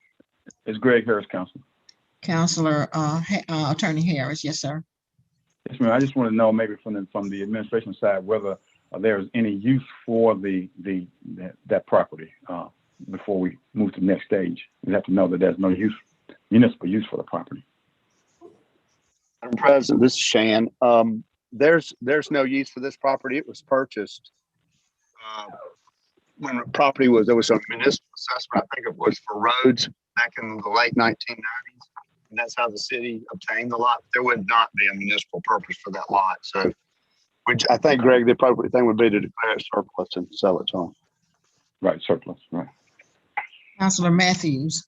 It's Greg Harris, Council. Councilor Attorney Harris, yes, sir. Yes, ma'am. I just want to know maybe from the administration side whether there's any use for that property before we move to the next stage. We have to know that there's no municipal use for the property. Madam President, this is Shan. There's no use for this property. It was purchased when the property there was a municipal assessment. I think it was for roads back in the late 1990s. And that's how the city obtained the lot. There would not be a municipal purpose for that lot. So I think, Greg, the appropriate thing would be to declare it surplus and sell it to them. Right, surplus, right. Councilor Matthews.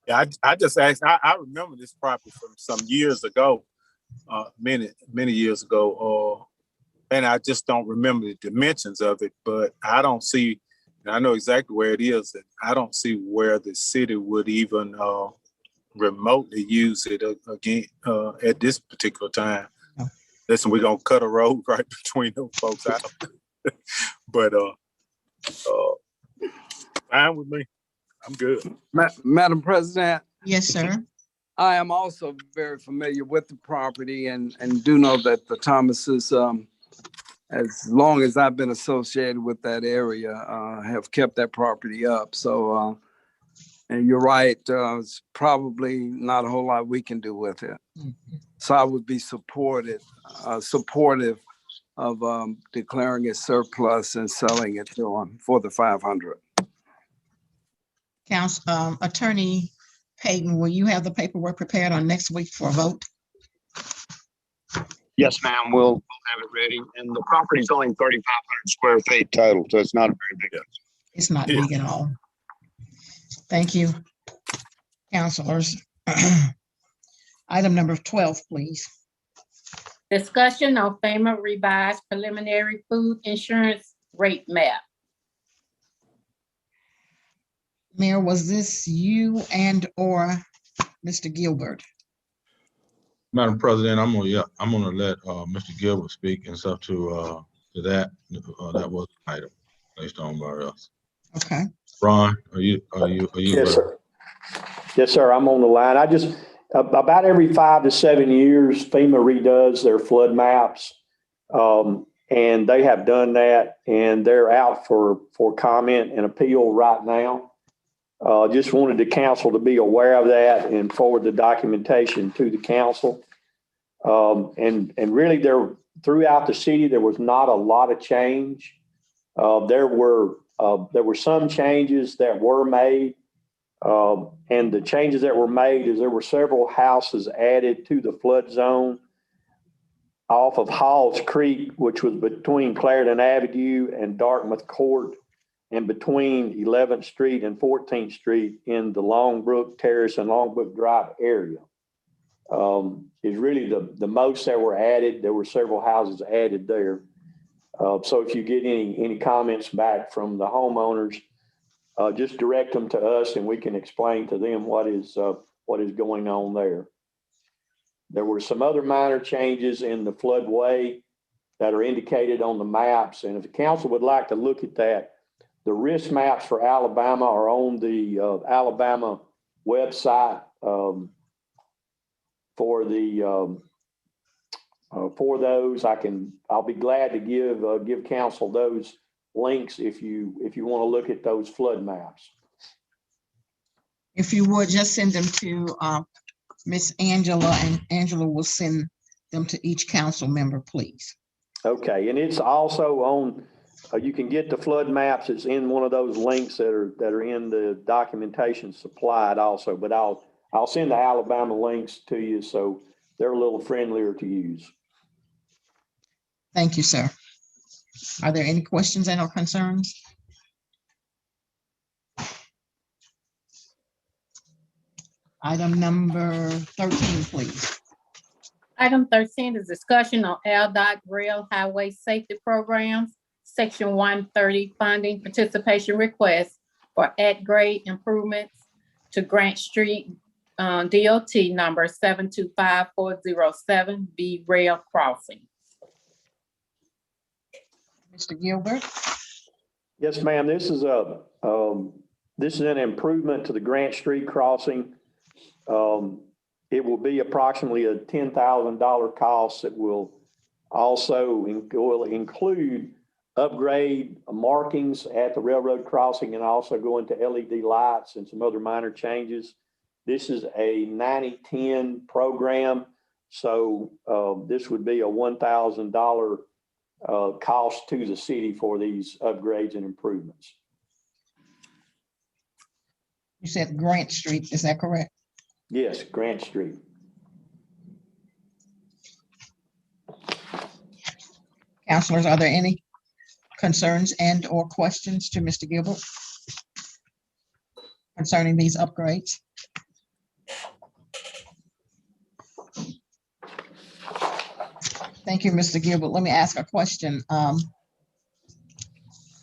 Yeah, I just asked, I remember this property from some years ago, many years ago, and I just don't remember the dimensions of it, but I don't see, and I know exactly where it is, and I don't see where the city would even remotely use it again at this particular time. No. Listen, we're gonna cut a road right between those folks out. But fine with me. I'm good. Madam President. Yes, sir. I am also very familiar with the property and do know that the Thomases, as long as I've been associated with that area, have kept that property up. So, and you're right, it's probably not a whole lot we can do with it. So I would be supportive of declaring it surplus and selling it to them for the 500. Attorney Paving, will you have the paperwork prepared on next week for a vote? Yes, ma'am. We'll have it ready. And the property's only 3,500 square feet total, so it's not a very big. It's not big at all. Thank you, councilors. Item number 12, please. Discussion on FEMA revised preliminary food insurance rate map. Mayor, was this you and or Mr. Gilbert? Madam President, I'm gonna let Mr. Gilbert speak and stuff to that. That was an item based on by us. Okay. Ron, are you? Yes, sir. Yes, sir. I'm on the line. I just about every 5 to 7 years, FEMA redoes their flood maps, and they have done that, and they're out for comment and appeal right now. Just wanted the council to be aware of that and forward the documentation to the council. And really throughout the city, there was not a lot of change. There were some changes that were made. And the changes that were made is there were several houses added to the flood zone off of Halls Creek, which was between Clarendon Avenue and Dartmouth Court, and between 11th Street and 14th Street in the Longbrook Terrace and Longbrook Drive area. Is really the most that were added. There were several houses added there. So if you get any comments back from the homeowners, just direct them to us and we can explain to them what is going on there. There were some other minor changes in the floodway that are indicated on the maps. And if the council would like to look at that, the risk maps for Alabama are on the Alabama website for those. I'll be glad to give council those links if you want to look at those flood maps. If you would just send them to Miss Angela, and Angela will send them to each council member, please. Okay, and it's also on. You can get the flood maps. It's in one of those links that are in the documentation supplied also. But I'll send the Alabama links to you so they're a little friendlier to use. Thank you, sir. Are there any questions and or concerns? Item number 13, please. Item 13 is discussion on LDOT Rail Highway Safety Programs, Section 130 funding participation request for at-grade improvements to Grant Street, DOT number 725407 B Rail Crossing. Mr. Gilbert. Yes, ma'am. This is an improvement to the Grant Street crossing. It will be approximately a $10,000 cost that will also include upgrade markings at the railroad crossing and also go into LED lights and some other minor changes. This is a 90-10 program. So this would be a $1,000 cost to the city for these upgrades and improvements. You said Grant Street, is that correct? Yes, Grant Street. Councilors, are there any concerns and or questions to Mr. Gilbert concerning these upgrades? Thank you, Mr. Gilbert. Let me ask a question.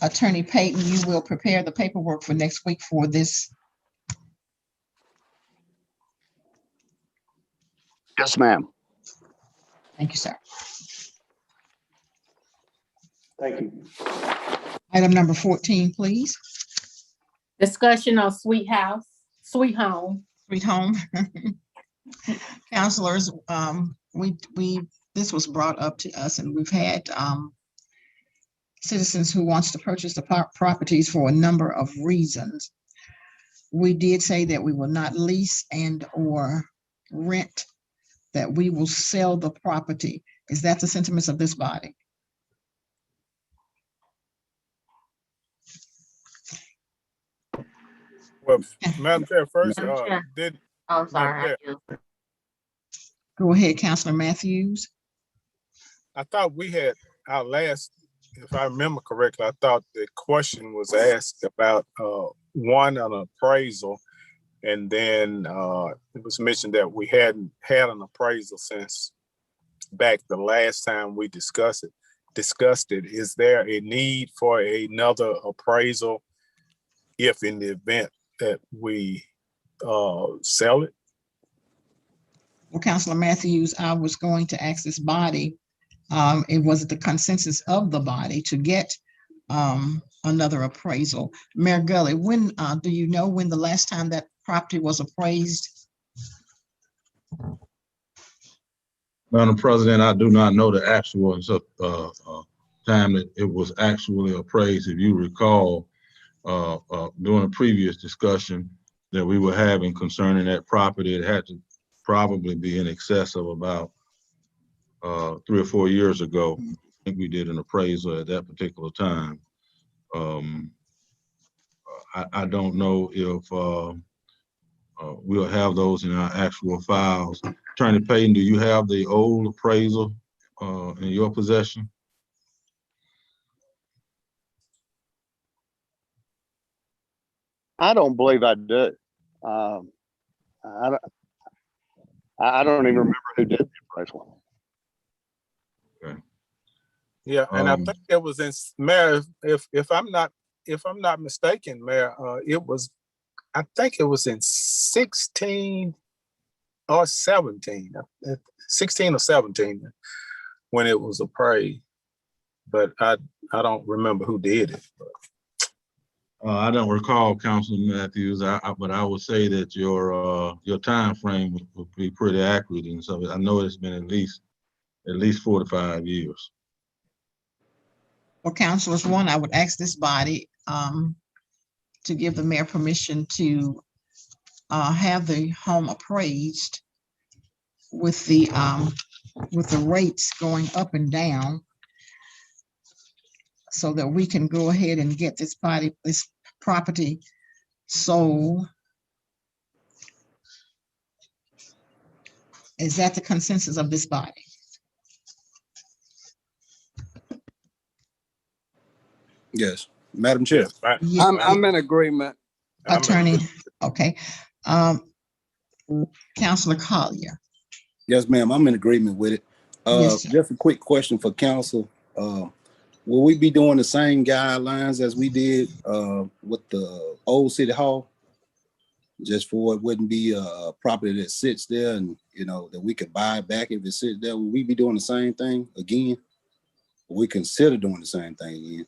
Attorney Payton, you will prepare the paperwork for next week for this. Yes, ma'am. Thank you, sir. Thank you. Item number 14, please. Discussion on Sweet Home. Sweet home. Councilors, this was brought up to us, and we've had citizens who wants to purchase the properties for a number of reasons. We did say that we will not lease and or rent, that we will sell the property. Is that the sentiments of this body? Well, Madam Chair, first, I'm sorry. Go ahead, Councilor Matthews. I thought we had our last, if I remember correctly, I thought the question was asked about an appraisal, and then it was mentioned that we hadn't had an appraisal since back the last time we discussed it. Is there a need for another appraisal if in the event that we sell it? Well, Councilor Matthews, I was going to ask this body, it was the consensus of the body to get another appraisal. Mayor Gully, when do you know when the last time that property was appraised? Madam President, I do not know the actual time that it was actually appraised. If you recall, during a previous discussion that we were having concerning that property, it had to probably be in excess of about 3 or 4 years ago. I think we did an appraisal at that particular time. I don't know if we'll have those in our actual files. Attorney Payton, do you have the old appraisal in your possession? I don't believe I do. I don't even remember who did the appraisal. Okay. Yeah, and I think it was in Mayor. If I'm not mistaken, Mayor, I think it was in 16 or 17, 16 or 17 when it was appraised, but I don't remember who did it. I don't recall, Councilman Matthews, but I would say that your time frame would be pretty accurate, and so I know it's been at least 4 to 5 years. Well, councilors, one, I would ask this body to give the mayor permission to have the home appraised with the rates going up and down, so that we can go ahead and get this property sold. Is that the consensus of this body? Yes, Madam Chair. I'm in agreement. Attorney, okay. Councilor Collier. Yes, ma'am, I'm in agreement with it. Yes, just a quick question for council. Will we be doing the same guidelines as we did with the old city hall? Just for it wouldn't be a property that sits there and, that we could buy back if it sits there. Will we be doing the same thing again? Will we consider doing the same thing again?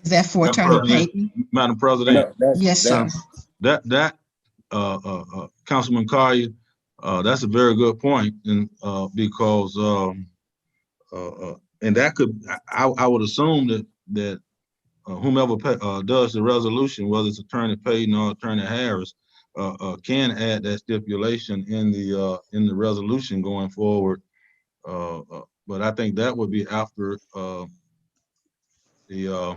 Is that for Attorney Payton? Madam President? Yes, sir. That Councilman Collier, That's a very good point, and because and that could, I would assume that whomever does the resolution, whether it's Attorney Payton or Attorney Harris, can add that stipulation in the resolution going forward. But I think that would be after the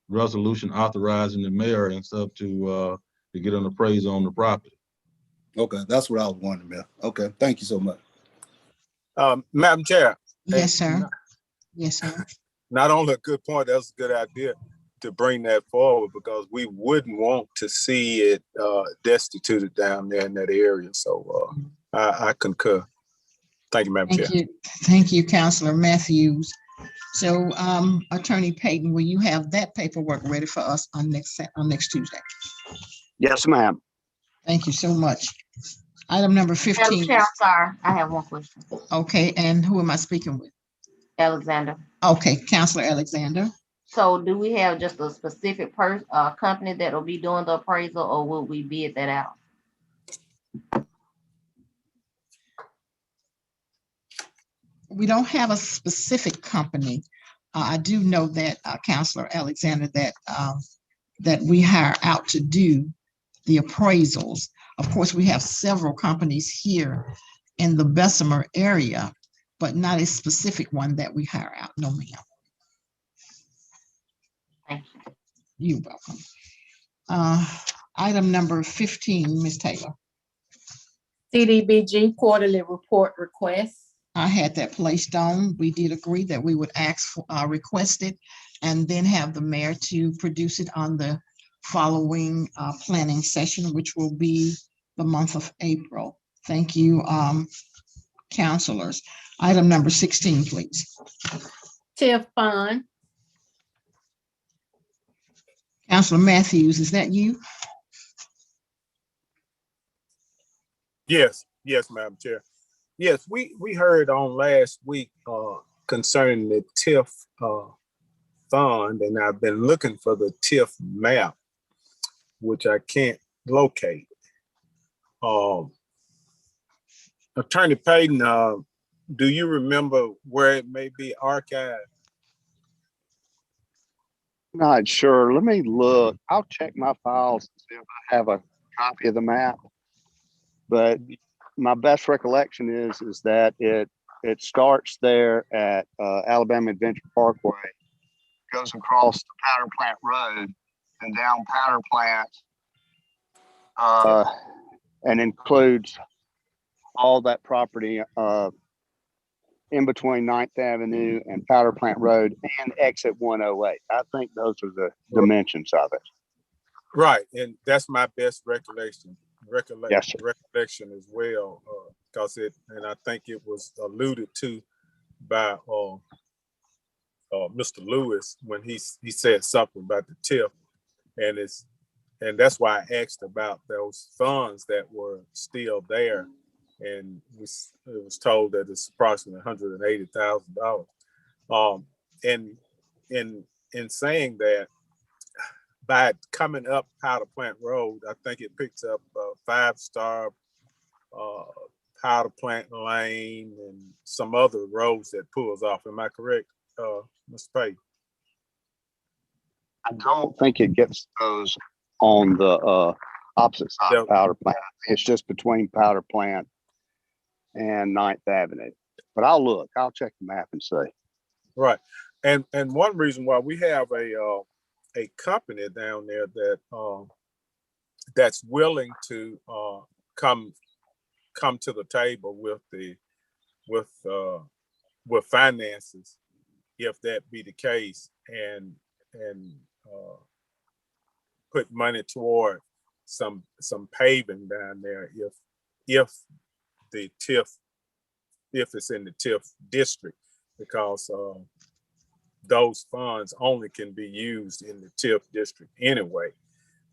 resolution authorizing the mayor and stuff to get an appraisal on the property. Okay, that's what I was wondering, Mayor. Okay, thank you so much. Madam Chair. Yes, sir. Yes, sir. Not only a good point, that's a good idea to bring that forward, because we wouldn't want to see it destituted down there in that area. So I concur. Thank you, Madam Chair. Thank you, Councilor Matthews. So Attorney Payton, will you have that paperwork ready for us on next Tuesday? Yes, ma'am. Thank you so much. Item number 15. Chair, I'm sorry, I have one question. Okay, and who am I speaking with? Alexander. Okay, Councilor Alexander. So do we have just a specific company that will be doing the appraisal, or will we bid that out? We don't have a specific company. I do know that, Councilor Alexander, that we hire out to do the appraisals. Of course, we have several companies here in the Bessemer area, but not a specific one that we hire out. No, ma'am. Thank you. You're welcome. Item number 15, Ms. Taylor. CDBG quarterly report request. I had that placed on. We did agree that we would ask for, request it, and then have the mayor to produce it on the following planning session, which will be the month of April. Thank you, councilors. Item number 16, please. TIF fund. Councilor Matthews, is that you? Yes, Madam Chair. Yes, we heard on last week concerning the TIF fund, and I've been looking for the TIF map, which I can't locate. Attorney Payton, do you remember where it may be archived? Not sure. Let me look. I'll check my files and see if I have a copy of the map. But my best recollection is that it starts there at Alabama Adventure Parkway, goes across the Powder Plant Road and down Powder Plant, and includes all that property in between 9th Avenue and Powder Plant Road and exit 108. I think those are the dimensions of it. Right, and that's my best recollection. Yes, recollection as well, because and I think it was alluded to by Mr. Lewis when he said something about the TIF, and that's why I asked about those funds that were still there, and it was told that it's approximately $180,000. And in saying that, by coming up Powder Plant Road, I think it picks up 5-Star, Powder Plant Lane, and some other roads that pulls off. Am I correct, Mr. Payton? I don't think it gets those on the opposite side of Powder Plant. It's just between Powder Plant and 9th Avenue. But I'll look. I'll check the map and see. Right, and one reason why we have a company down there that's willing to come to the table with finances, if that be the case, and put money toward some paving down there if the TIF, if it's in the TIF district, because those funds only can be used in the TIF district anyway,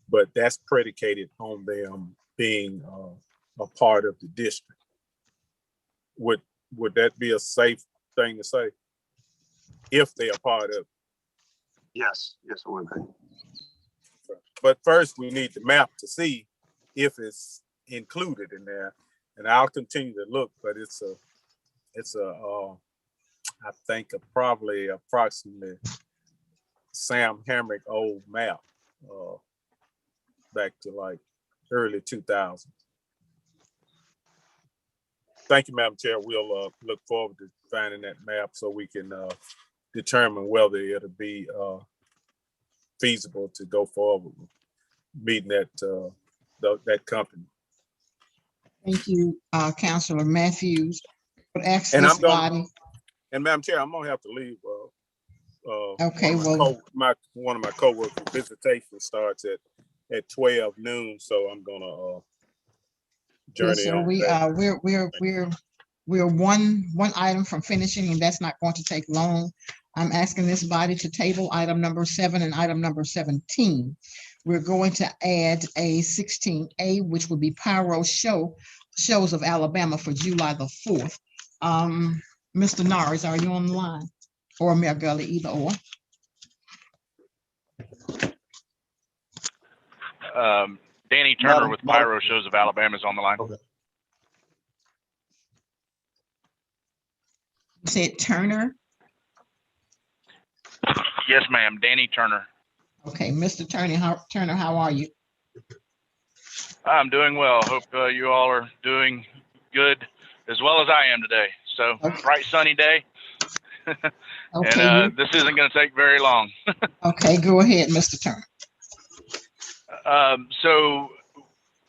but that's predicated on them being a part of the district. Would that be a safe thing to say? If they are part of it? Yes, it would be. But first we need the map to see if it's included in there. and I'll continue to look, but it's a I think probably approximately Sam Hamrick old map, back to like early 2000s. Thank you, Madam Chair. We'll look forward to finding that map so we can determine whether it'll be feasible to go forward with meeting that company. Thank you, Councilor Matthews. But ask And this body. And Madam Chair, I'm gonna have to leave. Okay, one of my coworkers' visitation starts at 12 noon, so I'm gonna journey yes, sir. on. We're one item from finishing, and that's not going to take long. I'm asking this body to table item number 7 and item number 17. We're going to add a 16A, which would be Pyro Shows of Alabama for July the 4th. Mr. Norris, are you on the line? Or Mayor Gully, either or. Danny Turner with Pyro Shows of Alabama is on the line. Okay. You said Turner? Yes, ma'am. Danny Turner. Okay, Mr. Turner, how are you? I'm doing well. Hope you all are doing good as well as I am today. So, okay. Bright sunny day. Okay, and this isn't going to take very long. Okay, go ahead, Mr. Turner. So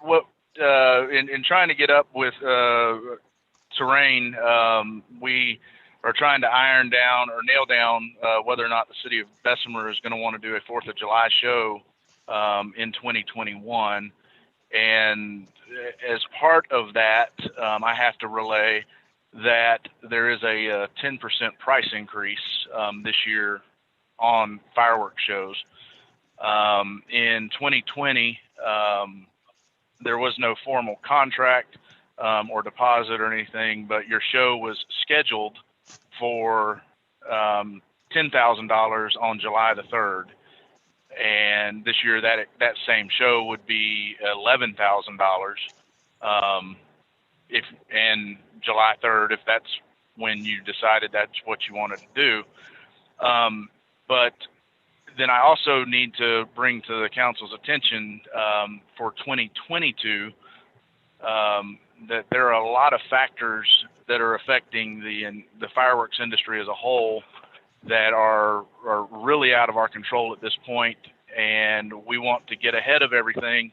what in trying to get up with terrain, we are trying to iron down or nail down whether or not the city of Bessemer is going to want to do a 4th of July show in 2021. And as part of that, I have to relay that there is a 10% price increase this year on fireworks shows. In 2020, there was no formal contract or deposit or anything, but your show was scheduled for $10,000 on July the 3rd. And this year that same show would be $11,000 and July 3rd, if that's when you decided that's what you wanted to do. But then I also need to bring to the council's attention for 2022 that there are a lot of factors that are affecting the fireworks industry as a whole that are really out of our control at this point, and we want to get ahead of everything.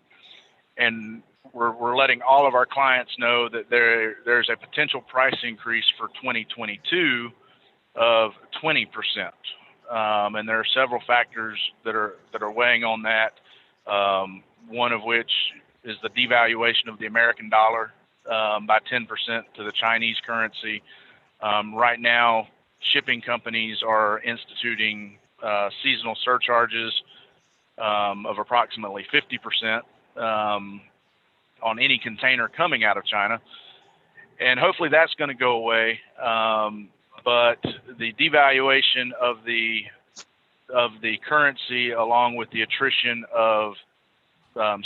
And we're letting all of our clients know that there's a potential price increase for 2022 of 20%. And there are several factors that are weighing on that. One of which is the devaluation of the American dollar by 10% to the Chinese currency. Right now, shipping companies are instituting seasonal surcharges of approximately 50% on any container coming out of China. And hopefully that's going to go away. But the devaluation of the currency, along with the attrition of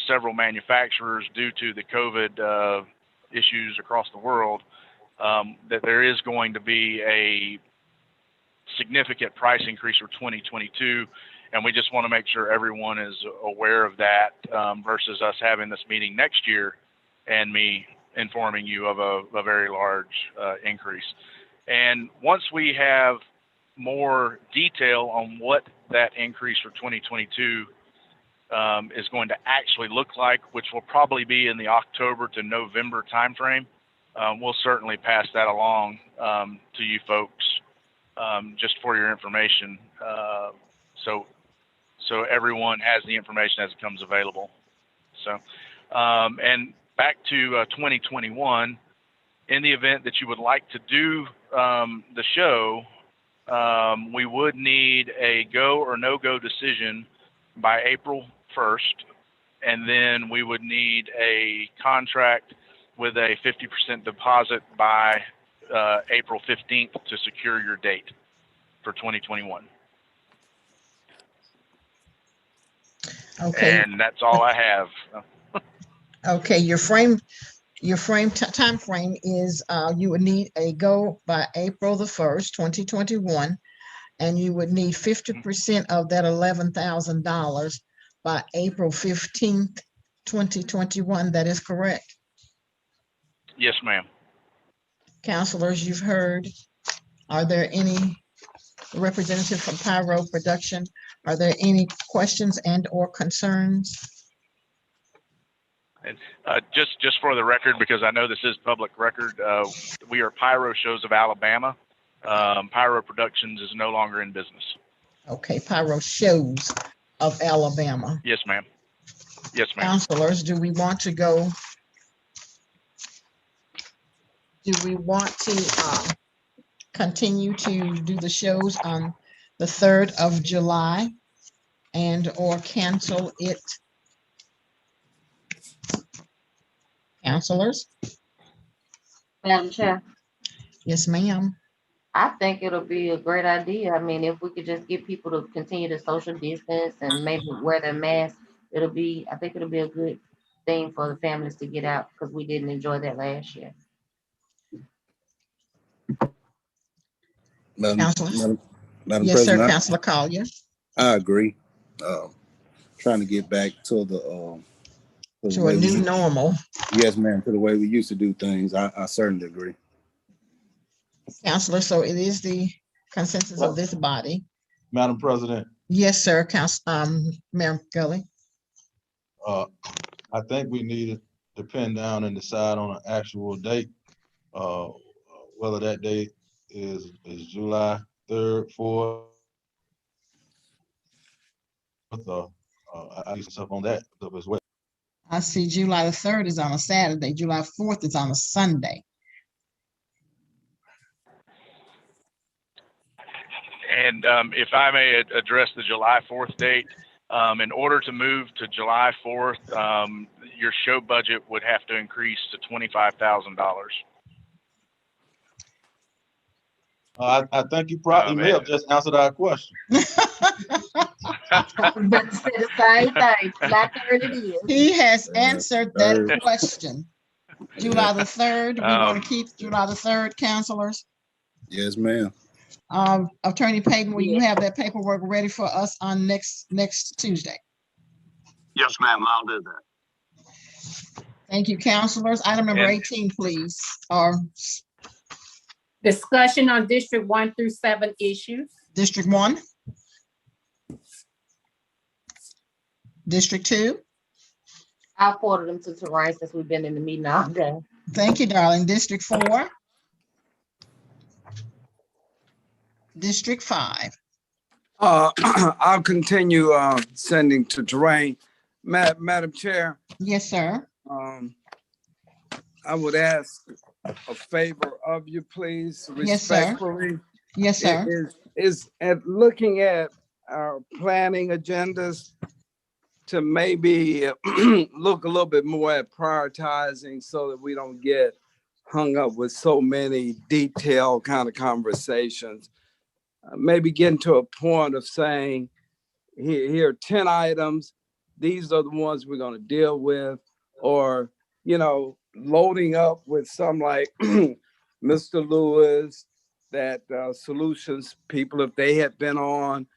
several manufacturers due to the COVID issues across the world, that there is going to be a significant price increase for 2022. And we just want to make sure everyone is aware of that versus us having this meeting next year and me informing you of a very large increase. And once we have more detail on what that increase for 2022 is going to actually look like, which will probably be in the October to November timeframe, we'll certainly pass that along to you folks just for your information. So everyone has the information as it comes available. So, and back to 2021, in the event that you would like to do the show, we would need a go or no-go decision by April 1st, and then we would need a contract with a 50% deposit by April 15th to secure your date for 2021. Okay. And that's all I have. Okay, your frame Your time frame is you would need a go by April the 1st, 2021, and you would need 50% of that $11,000 by April 15th, 2021. That is correct. Yes, ma'am. Counselors, you've heard. Are there any representative from Pyro Production? Are there any questions and or concerns? And just for the record, because I know this is public record, we are Pyro Shows of Alabama. Pyro Productions is no longer in business. Okay, Pyro Shows of Alabama. Yes, ma'am. Yes, ma'am. Counselors, do we want to go? Do we want to continue to do the shows on the 3rd of July and or cancel it? Counselors? Madam Chair, Yes, ma'am. I think it'll be a great idea. I mean, if we could just get people to continue to social distance and maybe wear their masks, I think it'll be a good thing for the families to get out because we didn't enjoy that last year. Madam Yes, President, sir, Councilor Collier. I agree. Trying to get back to the To a new normal. Yes, ma'am, to the way we used to do things. I certainly agree. Counselor, so it is the consensus of this body. Madam President, Yes, sir, Mayor Gully. I think we need to pin down and decide on an actual date. Whether that date is July 3rd, 4th. I need stuff on that as well. I see July the 3rd is on a Saturday. July 4th is on a Sunday. And if I may address the July 4th date, in order to move to July 4th, your show budget would have to increase to $25,000. I think you probably may have just answered our question. But say the same thing. July 3rd it is. He has answered that question. July the 3rd, we want to keep July the 3rd, counselors. Yes, ma'am. Attorney Paving, will you have that paperwork ready for us on next Tuesday? Yes, ma'am, I'll do that. Thank you, counselors. Item number 18, please. Discussion on District 1 through 7 issues. District 1. District 2. I'll forward them to Terrain since we've been in the meeting all day. Thank you, darling. District 4. District 5. I'll continue sending to Terrain. Madam Chair. Yes, sir. I would ask a favor of you, please, Yes, respectfully. sir. Yes, sir. Is at looking at our planning agendas to maybe look a little bit more at prioritizing so that we don't get hung up with so many detailed kind of conversations. Maybe getting to a point of saying, here are 10 items. These are the ones we're going to deal with, or, loading up with some like Mr. Lewis, that solutions people, if they had been on,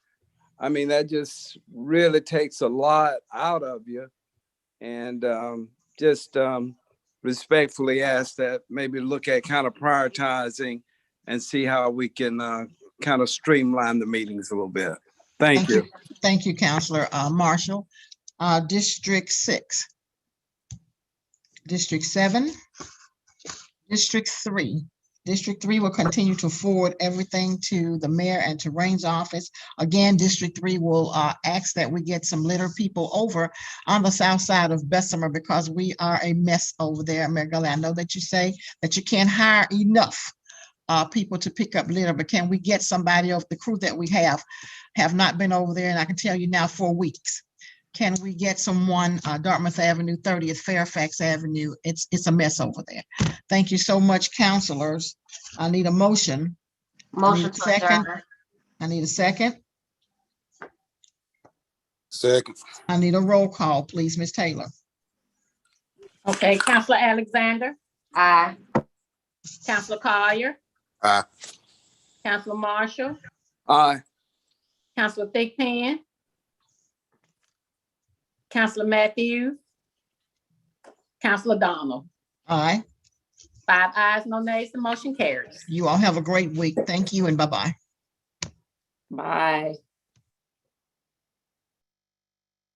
I mean, that just really takes a lot out of you. And just respectfully ask that maybe look at kind of prioritizing and see how we can kind of streamline the meetings a little bit. Thank you. Thank you, Counselor Marshall. District 6. District 7. District 3. District 3 will continue to forward everything to the mayor and to Rain's office. Again, District 3 will ask that we get some litter people over on the south side of Bessemer because we are a mess over there. Mayor Gully, I know that you say that you can't hire enough people to pick up litter, but can we get somebody of the crew that we have not been over there? And I can tell you now 4 weeks. Can we get someone, Dartmouth Avenue, 30th Fairfax Avenue? It's a mess over there. Thank you so much, counselors. I need a motion. Motion to second. adjourn. I need a second. Second. I need a roll call, please, Ms. Taylor. Okay, Counselor Alexander, Aye. Counselor Collier, Aye. Counselor Marshall, Aye. Counselor Thigpen, Counselor Matthews, Counselor Donald. Aye. 5 ayes, no nays, the motion carries. You all have a great week. Thank you and bye-bye. Bye.